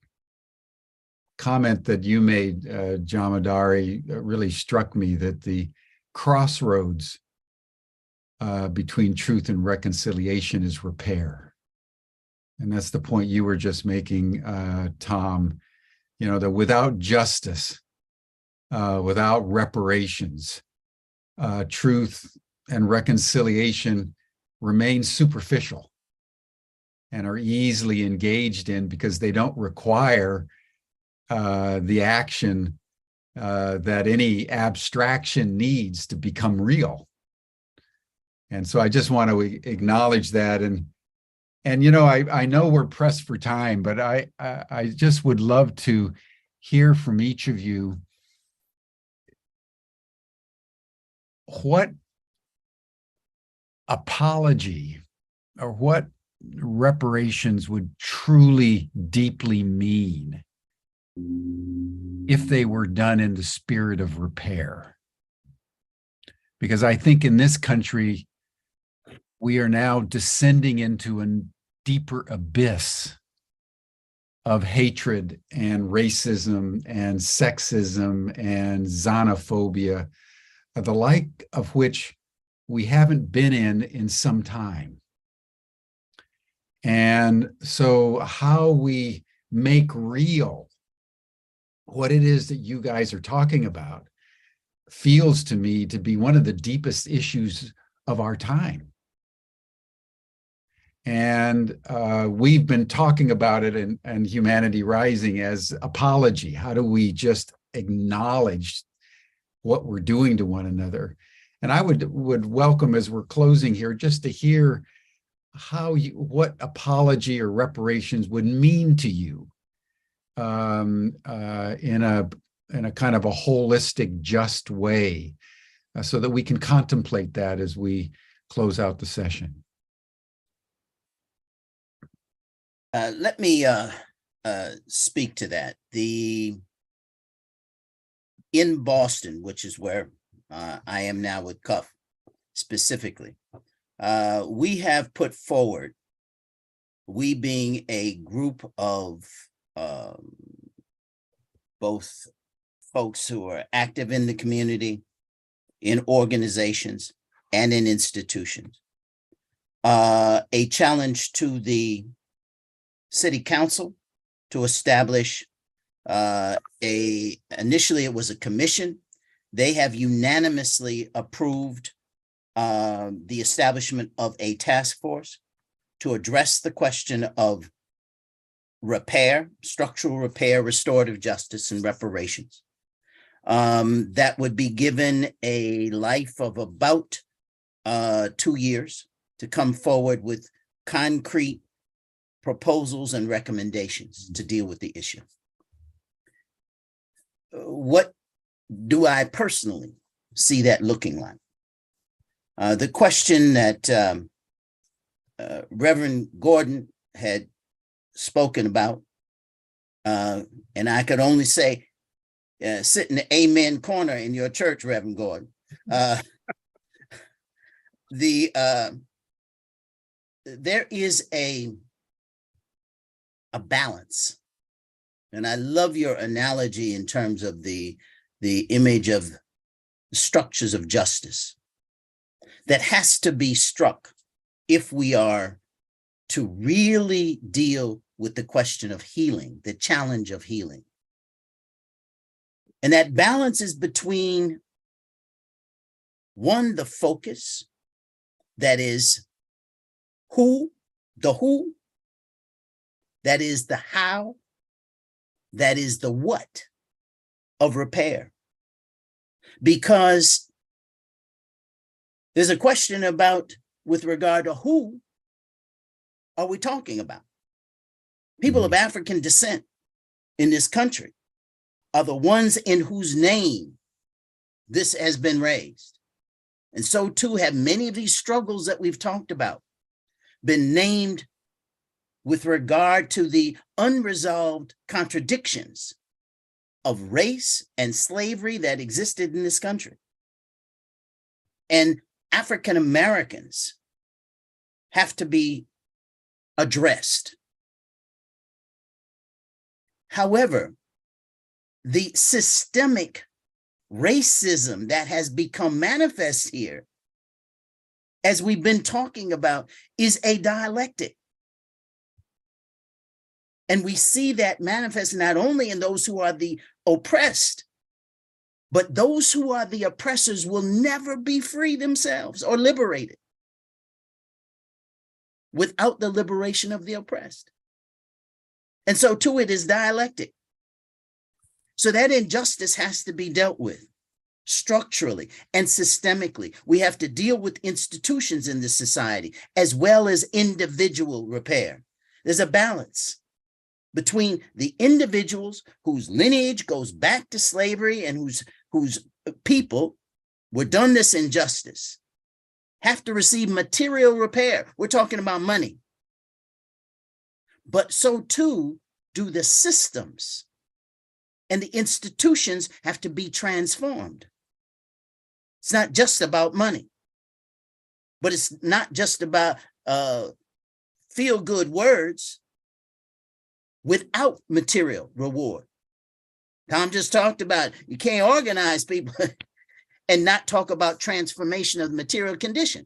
comment that you made, Jamadari, really struck me, that the crossroads between truth and reconciliation is repair. And that's the point you were just making, Tom, that without justice, without reparations, truth and reconciliation remain superficial and are easily engaged in because they don't require the action that any abstraction needs to become real. And so I just want to acknowledge that. And I know we're pressed for time, but I just would love to hear from each of you what apology or what reparations would truly, deeply mean if they were done in the spirit of repair. Because I think in this country, we are now descending into a deeper abyss of hatred and racism and sexism and xenophobia, the like of which we haven't been in some time. And so how we make real what it is that you guys are talking about feels to me to be one of the deepest issues of our time. And we've been talking about it in Humanity Rising as apology. How do we just acknowledge what we're doing to one another? And I would welcome, as we're closing here, just to hear what apology or reparations would mean to you in a kind of a holistic, just way, so that we can contemplate that as we close out the session. Let me speak to that. In Boston, which is where I am now with Cuff specifically, we have put forward, we being a group of both folks who are active in the community, in organizations, and in institutions, a challenge to the city council to establish initially it was a commission. They have unanimously approved the establishment of a task force to address the question of repair, structural repair, restorative justice, and reparations. That would be given a life of about 2 years to come forward with concrete proposals and recommendations to deal with the issue. What do I personally see that looking like? The question that Reverend Gordon had spoken about, and I could only say, sit in the amen corner in your church, Reverend Gordon. There is a balance. And I love your analogy in terms of the image of structures of justice that has to be struck if we are to really deal with the question of healing, the challenge of healing. And that balance is between, one, the focus, that is the who, that is the how, that is the what of repair. Because there's a question about, with regard to who are we talking about? People of African descent in this country are the ones in whose name this has been raised. And so too have many of these struggles that we've talked about been named with regard to the unresolved contradictions of race and slavery that existed in this country. And African Americans have to be addressed. However, the systemic racism that has become manifest here, as we've been talking about, is a dialectic. And we see that manifest not only in those who are the oppressed, but those who are the oppressors will never be free themselves or liberated without the liberation of the oppressed. And so too, it is dialectic. So that injustice has to be dealt with structurally and systemically. We have to deal with institutions in this society as well as individual repair. There's a balance between the individuals whose lineage goes back to slavery and whose people were done this injustice, have to receive material repair. We're talking about money. But so too do the systems and the institutions have to be transformed. It's not just about money, but it's not just about feel-good words without material reward. Tom just talked about you can't organize people and not talk about transformation of the material condition.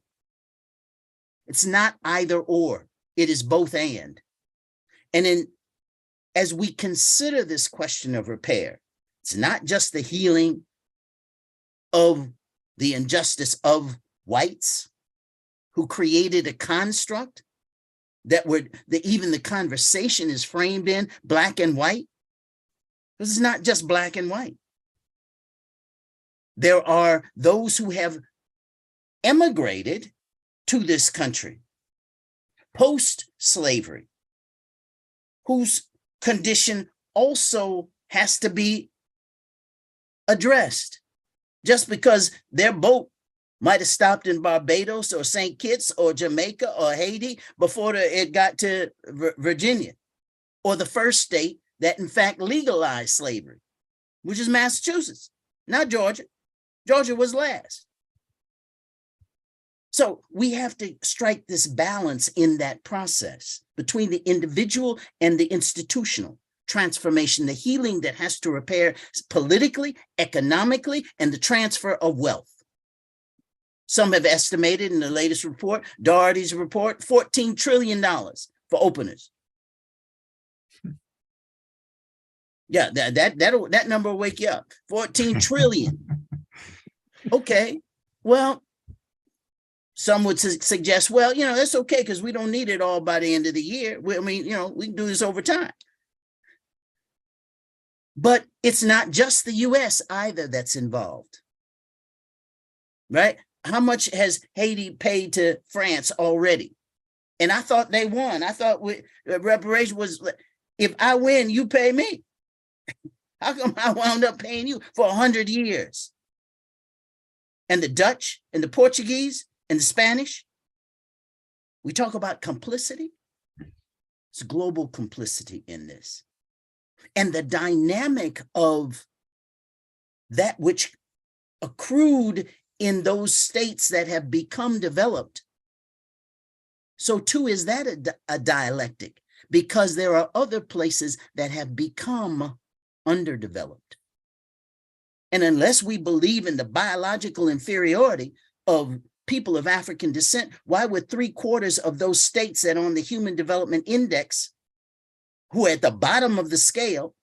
It's not either or, it is both and. And as we consider this question of repair, it's not just the healing of the injustice of whites who created a construct that even the conversation is framed in black and white. This is not just black and white. There are those who have emigrated to this country post-slavery, whose condition also has to be addressed. Just because their boat might have stopped in Barbados or St. Kitts or Jamaica or Haiti before it got to Virginia, or the first state that in fact legalized slavery, which is Massachusetts, not Georgia. Georgia was last. So we have to strike this balance in that process between the individual and the institutional transformation, the healing that has to repair politically, economically, and the transfer of wealth. Some have estimated in the latest report, Doherty's report, $14 trillion for openers. Yeah, that number will wake you up. 14 trillion. Okay, well, some would suggest, well, that's okay because we don't need it all by the end of the year. We can do this over time. But it's not just the US either that's involved, right? How much has Haiti paid to France already? And I thought they won. I thought reparation was, if I win, you pay me. How come I wound up paying you for 100 years? And the Dutch and the Portuguese and the Spanish, we talk about complicity. It's global complicity in this. And the dynamic of that which accrued in those states that have become developed. So too is that a dialectic, because there are other places that have become underdeveloped. And unless we believe in the biological inferiority of people of African descent, why would 3/4 of those states that on the Human Development Index, who are at the bottom of the scale,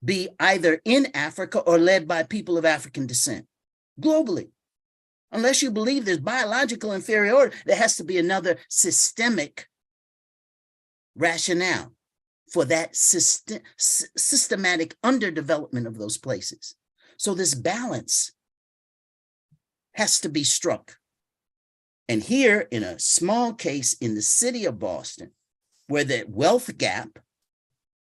be either in Africa or led by people of African descent globally? Unless you believe there's biological inferiority, there has to be another systemic rationale for that systematic underdevelopment of those places. So this balance has to be struck. And here, in a small case in the city of Boston, where the wealth gap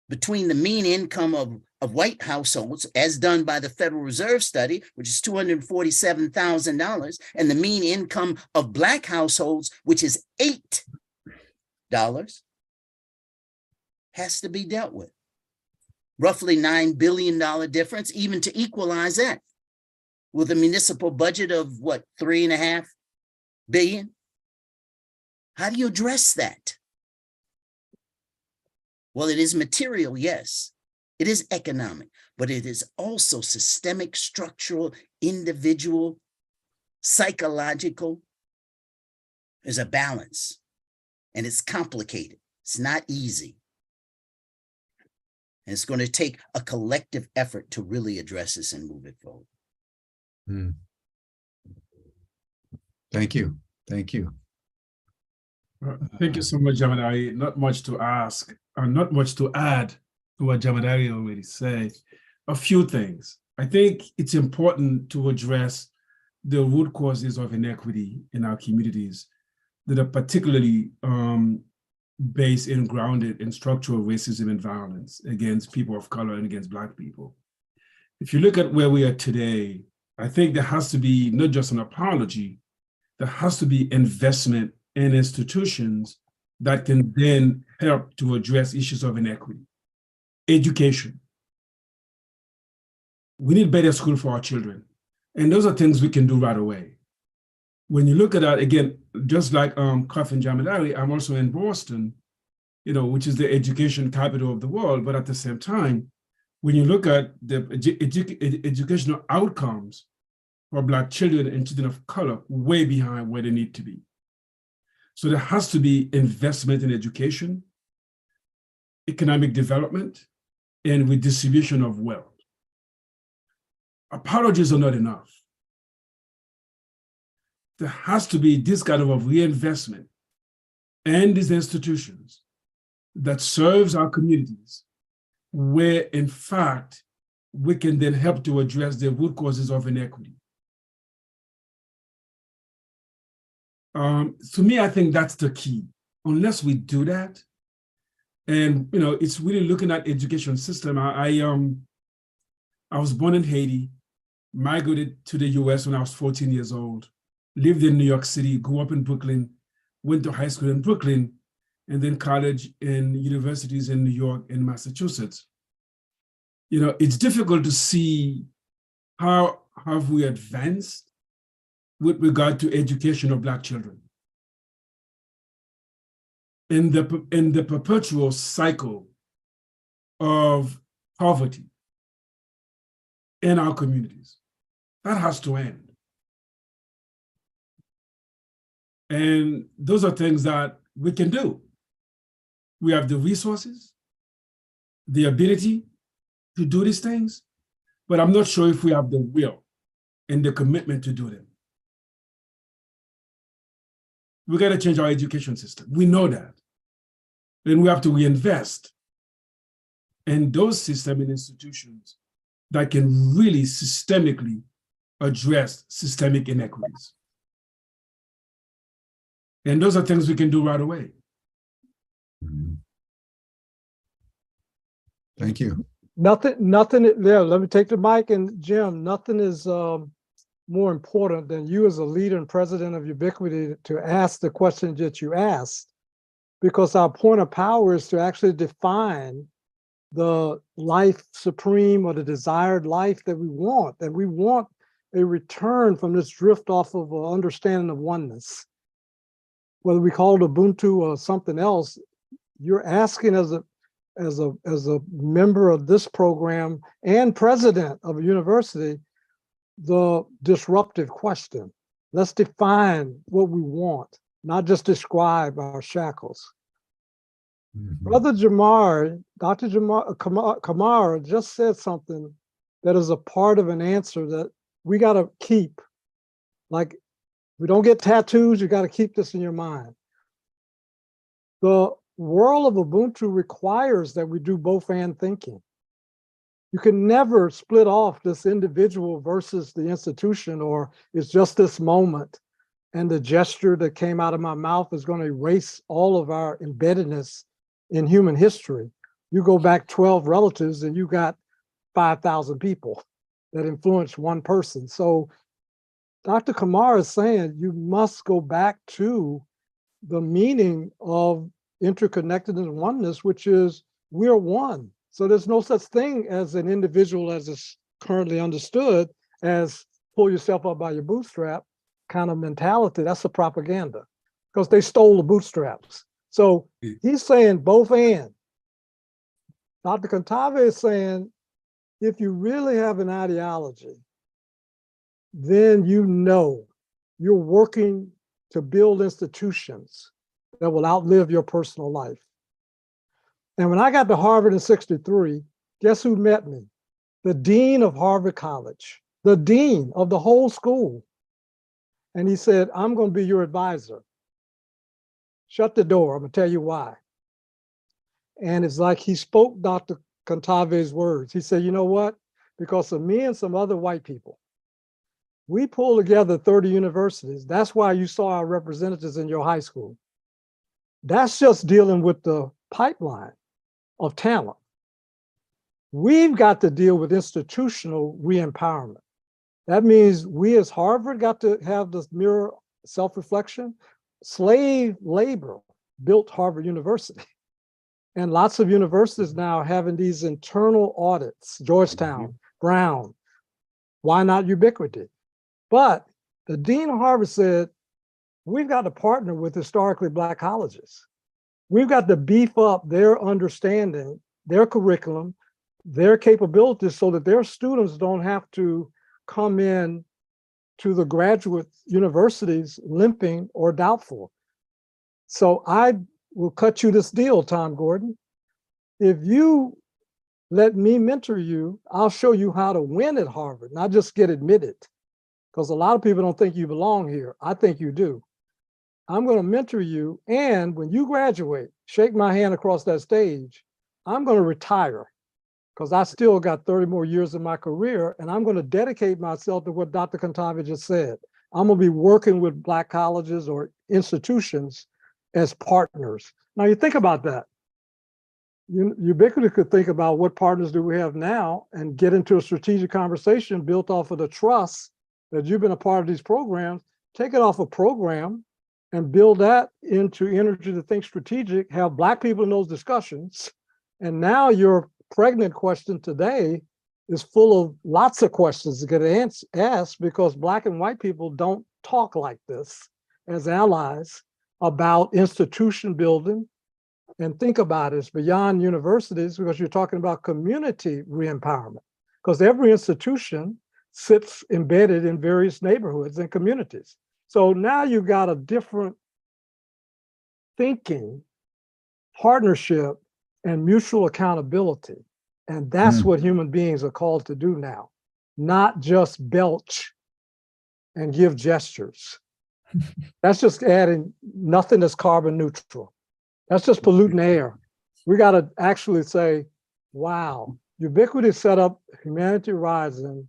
between the mean income of white households, as done by the Federal Reserve study, which is $247,000, and the mean income of Black households, which is $8, has to be dealt with. Roughly $9 billion difference, even to equalize that, with a municipal budget of what, $3.5 billion? How do you address that? Well, it is material, yes. It is economic, but it is also systemic, structural, individual, psychological. There's a balance, and it's complicated. It's not easy. And it's going to take a collective effort to really address this and move it forward. Thank you. Thank you. Thank you so much, Jamadari. Not much to ask, or not much to add to what Jamadari already said. A few things. I think it's important to address the root causes of inequity in our communities that are particularly based and grounded in structural racism and violence against people of color and against Black people. If you look at where we are today, I think there has to be not just an apology, there has to be investment in institutions that can then help to address issues of inequity. Education. We need better school for our children. And those are things we can do right away. When you look at that, again, just like Kaf and Jamadari, I'm also in Boston, which is the education capital of the world. But at the same time, when you look at the educational outcomes for Black children and children of color, way behind where they need to be. So there has to be investment in education, economic development, and redistribution of wealth. Apologies are not enough. There has to be this kind of reinvestment in these institutions that serves our communities, where in fact, we can then help to address the root causes of inequity. To me, I think that's the key. unless we do that, and it's really looking at education system. I was born in Haiti, migrated to the US when I was 14 years old, lived in New York City, grew up in Brooklyn, went to high school in Brooklyn, and then college and universities in New York and Massachusetts. It's difficult to see how have we advanced with regard to education of Black children. In the perpetual cycle of poverty in our communities. That has to end. And those are things that we can do. We have the resources, the ability to do these things, but I'm not sure if we have the will and the commitment to do them. We got to change our education system. We know that. Then we have to reinvest in those systems and institutions that can really systemically address systemic inequities. And those are things we can do right away. Mhm. Thank you. Nothing, yeah, let me take the mic, and Jim, nothing is more important than you as a leader and president of Ubiquity to ask the question that you asked, because our point of power is to actually define the life supreme or the desired life that we want. And we want a return from this drift off of an understanding of oneness. Whether we call it Ubuntu or something else, you're asking as a member of this program and president of a university, the disruptive question. Let's define what we want, not just describe our shackles. Mhm. Brother Jamar, Dr. Kamara just said something that is a part of an answer that we got to keep. Like, we don't get tattoos, you got to keep this in your mind. The world of Ubuntu requires that we do both and thinking. You can never split off this individual versus the institution, or it's just this moment and the gesture that came out of my mouth is going to erase all of our embeddedness in human history. You go back 12 relatives and you got 5,000 people that influenced one person. So Dr. Kamara is saying you must go back to the meaning of interconnectedness and oneness, which is we're one. So there's no such thing as an individual as is currently understood as pull yourself up by your bootstrap kind of mentality. That's a propaganda because they stole the bootstraps. So he's saying both and. Dr. Cantave is saying, if you really have an ideology, then you know you're working to build institutions that will outlive your personal life. And when I got to Harvard in '63, guess who met me? The dean of Harvard College, the dean of the whole school. And he said, I'm going to be your advisor. Shut the door. I'm going to tell you why. And it's like he spoke Dr. Cantave's words. He said, you know what? Because of me and some other white people, we pulled together 30 universities. That's why you saw our representatives in your high school. That's just dealing with the pipeline of talent. We've got to deal with institutional re-empowerment. That means we as Harvard got to have this mirror self-reflection. Slave labor built Harvard University. And lots of universities now having these internal audits, Georgetown, Brown, why not Ubiquity? But the dean of Harvard said, we've got to partner with historically Black colleges. We've got to beef up their understanding, their curriculum, their capabilities so that their students don't have to come in to the graduate universities limping or doubtful. So I will cut you this deal, Tom Gordon. If you let me mentor you, I'll show you how to win at Harvard, not just get admitted. Because a lot of people don't think you belong here. I think you do. I'm going to mentor you. And when you graduate, shake my hand across that stage, I'm going to retire because I still got 30 more years of my career. And I'm going to dedicate myself to what Dr. Cantave just said. I'm going to be working with Black colleges or institutions as partners. Now you think about that. Ubiquity could think about what partners do we have now and get into a strategic conversation built off of the trust that you've been a part of these programs. Take it off a program and build that into energy to think strategic, have Black people in those discussions. And now your pregnant question today is full of lots of questions to get asked because Black and white people don't talk like this as allies about institution building. And think about it, it's beyond universities because you're talking about community re-empowerment, because every institution sits embedded in various neighborhoods and communities. So now you've got a different thinking, partnership, and mutual accountability. And that's what human beings are called to do now, not just belch and give gestures. That's just adding nothing that's carbon neutral. That's just polluting air. We got to actually say, wow, Ubiquity set up Humanity Rising.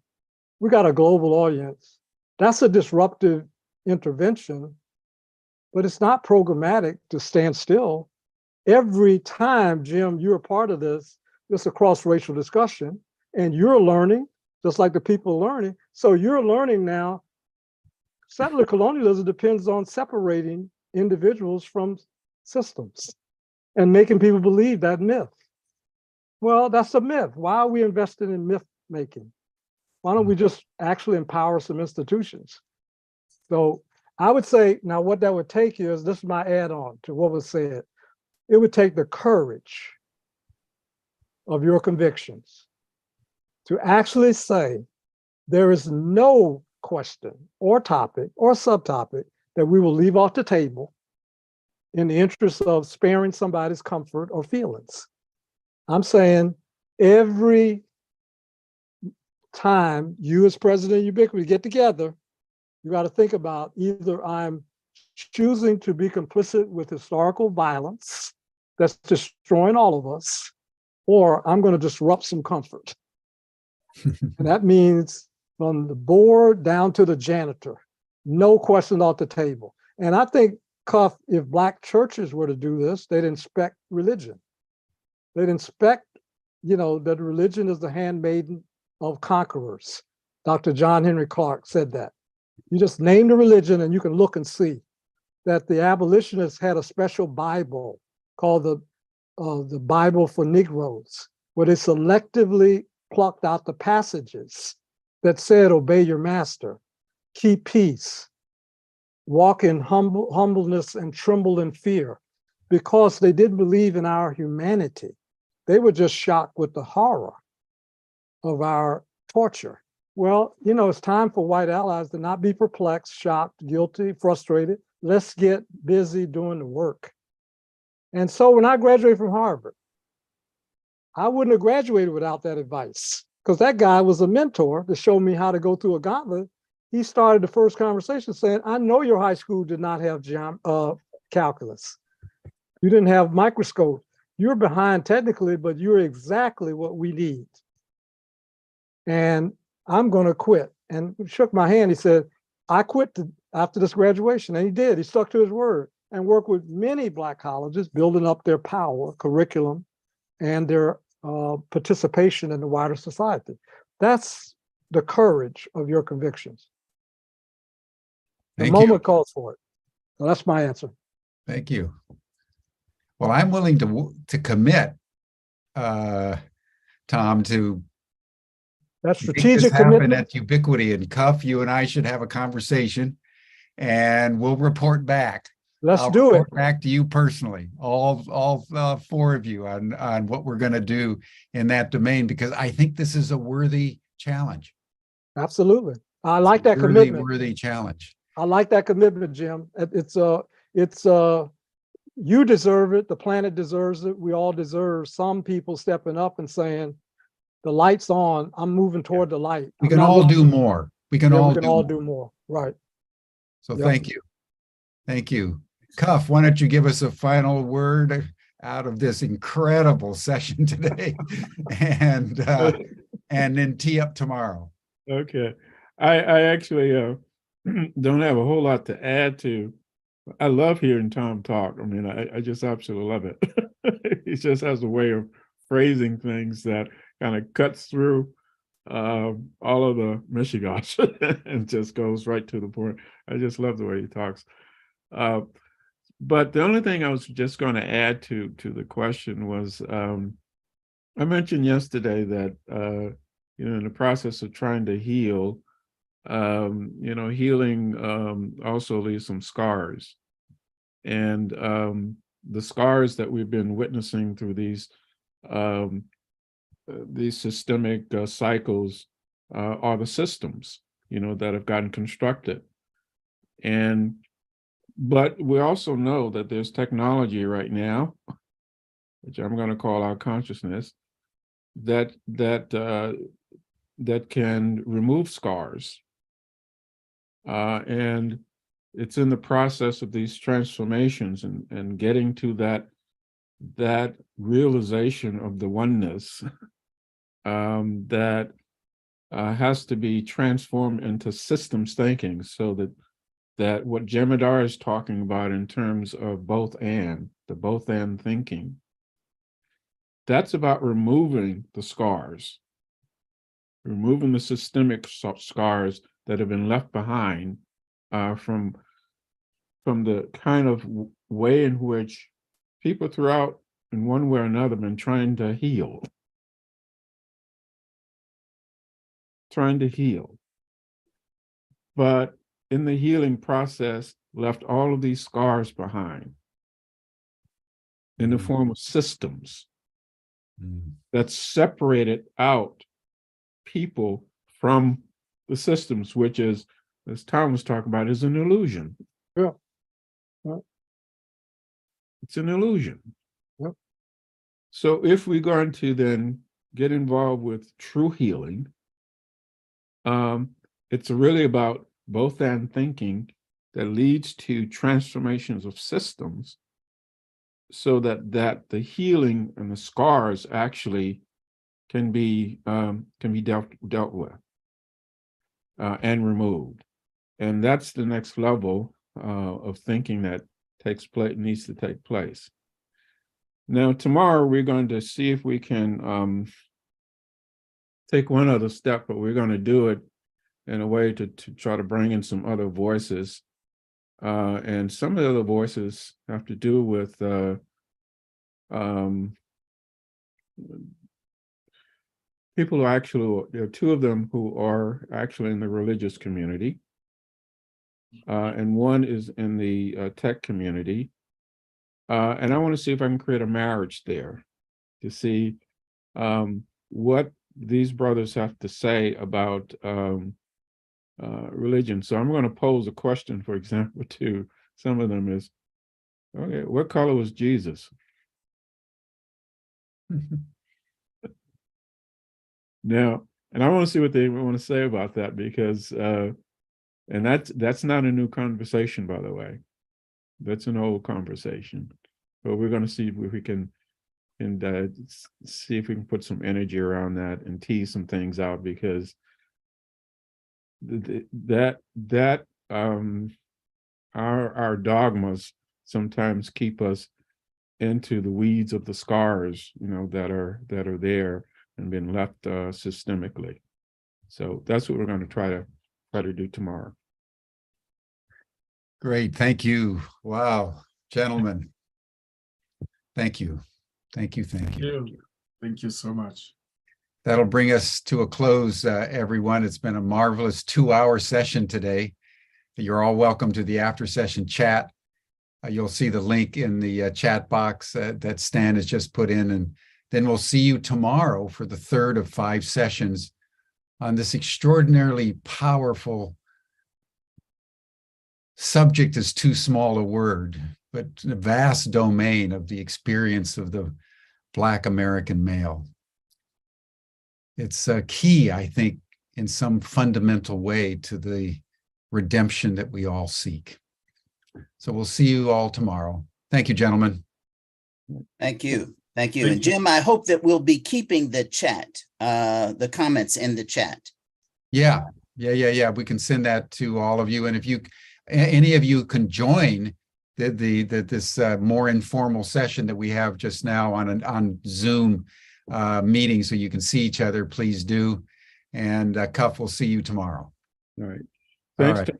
We got a global audience. That's a disruptive intervention, but it's not programmatic to stand still. Every time, Jim, you're a part of this, it's a cross-racial discussion, and you're learning, just like the people are learning. So you're learning now. Settler colonialism depends on separating individuals from systems and making people believe that myth. Well, that's a myth. Why are we invested in myth making? Why don't we just actually empower some institutions? So I would say, now what that would take is, this is my add-on to what was said. It would take the courage of your convictions to actually say, there is no question or topic or subtopic that we will leave off the table in the interest of sparing somebody's comfort or feelings. I'm saying every time you as president of Ubiquity get together, you got to think about either I'm choosing to be complicit with historical violence that's destroying all of us, or I'm going to disrupt some comfort. And that means from the board down to the janitor, no question off the table. And I think, Cuff, if Black churches were to do this, they'd inspect religion. They'd inspect, that religion is the handmaiden of conquerors. Dr. John Henry Clark said that. You just name the religion and you can look and see that the abolitionists had a special Bible called the Bible for Negroes, where they selectively plucked out the passages that said, obey your master, keep peace, walk in humbleness and tremble in fear, because they didn't believe in our humanity. They were just shocked with the horror of our torture. Well, it's time for white allies to not be perplexed, shocked, guilty, frustrated. Let's get busy doing the work. And so when I graduated from Harvard, I wouldn't have graduated without that advice, because that guy was a mentor to show me how to go through a gauntlet. He started the first conversation saying, I know your high school did not have calculus. You didn't have microscope. You're behind technically, but you're exactly what we need. And I'm going to quit. And he shook my hand. He said, I quit after this graduation. And he did. He stuck to his word and worked with many Black colleges, building up their power, curriculum, and their participation in the wider society. That's the courage of your convictions. The moment calls for it. So that's my answer. Thank you. Well, I'm willing to commit, Tom, to that strategic commitment at Ubiquity, and Cuff, you and I should have a conversation, and we'll report back. I'll report back to you personally, all four of you, on what we're going to do in that domain, because I think this is a worthy challenge. Absolutely, I like that commitment. Worthy challenge. I like that commitment, Jim. It's you deserve it. The planet deserves it. We all deserve some people stepping up and saying, the light's on. I'm moving toward the light. We can all do more. We can all do more. Right. So thank you. Thank you. Cuff, why don't you give us a final word out of this incredible session today, and then tee up tomorrow. Okay. I actually don't have a whole lot to add to I love hearing Tom talk. I mean, I just absolutely love it. He just has a way of phrasing things that kind of cuts through all of the Michigosh and just goes right to the point. I just love the way he talks. But the only thing I was just going to add to the question was I mentioned yesterday that in the process of trying to heal, healing also leaves some scars, and the scars that we've been witnessing through these systemic cycles are the systems, that have gotten constructed. But we also know that there's technology right now, which I'm going to call our consciousness, that can remove scars. And it's in the process of these transformations and getting to that realization of the oneness that has to be transformed into systems thinking, so that what Jemadar is talking about in terms of the both and thinking, that's about removing the scars, removing the systemic scars that have been left behind from the kind of way in which people throughout, in one way or another, been trying to heal. But in the healing process, left all of these scars behind in the form of systems that separated out people from the systems, which is, as Tom was talking about, is an illusion. Yeah. It's an illusion. Yep. So if we're going to then get involved with true healing, it's really about both and thinking that leads to transformations of systems, so that the healing and the scars actually can be dealt with and removed. And that's the next level of thinking that needs to take place. Now, tomorrow we're going to see if we can take one other step, but we're going to do it in a way to try to bring in some other voices. And some of the other voices have to do with people who actually, there are two of them who are actually in the religious community, and one is in the tech community. And I want to see if I can create a marriage there to see what these brothers have to say about religion. So I'm going to pose a question, for example, to some of them is, okay, what color was Jesus? Now, and I want to see what they want to say about that, because and that's not a new conversation, by the way. That's an old conversation. But we're going to see if we can see if we can put some energy around that and tease some things out, because our dogmas sometimes keep us into the weeds of the scars, that are there and been left systemically. So that's what we're going to try to do tomorrow. Great. Thank you. Wow. Gentlemen. Thank you. Thank you. Thank you. Thank you so much. That'll bring us to a close, everyone. It's been a marvelous 2-hour session today. You're all welcome to the after session chat. You'll see the link in the chat box that Stan has just put in. And then we'll see you tomorrow for the third of 5 sessions on this extraordinarily powerful subject is too small a word, but a vast domain of the experience of the Black American male. It's a key, I think, in some fundamental way to the redemption that we all seek. So we'll see you all tomorrow. Thank you, gentlemen. Thank you. Thank you. And Jim, I hope that we'll be keeping the chat, the comments in the chat. Yeah. We can send that to all of you. And if any of you can join this more informal session that we have just now on Zoom meeting, so you can see each other, please do. And Cuff, we'll see you tomorrow. All right. All Thanks, right. Tom.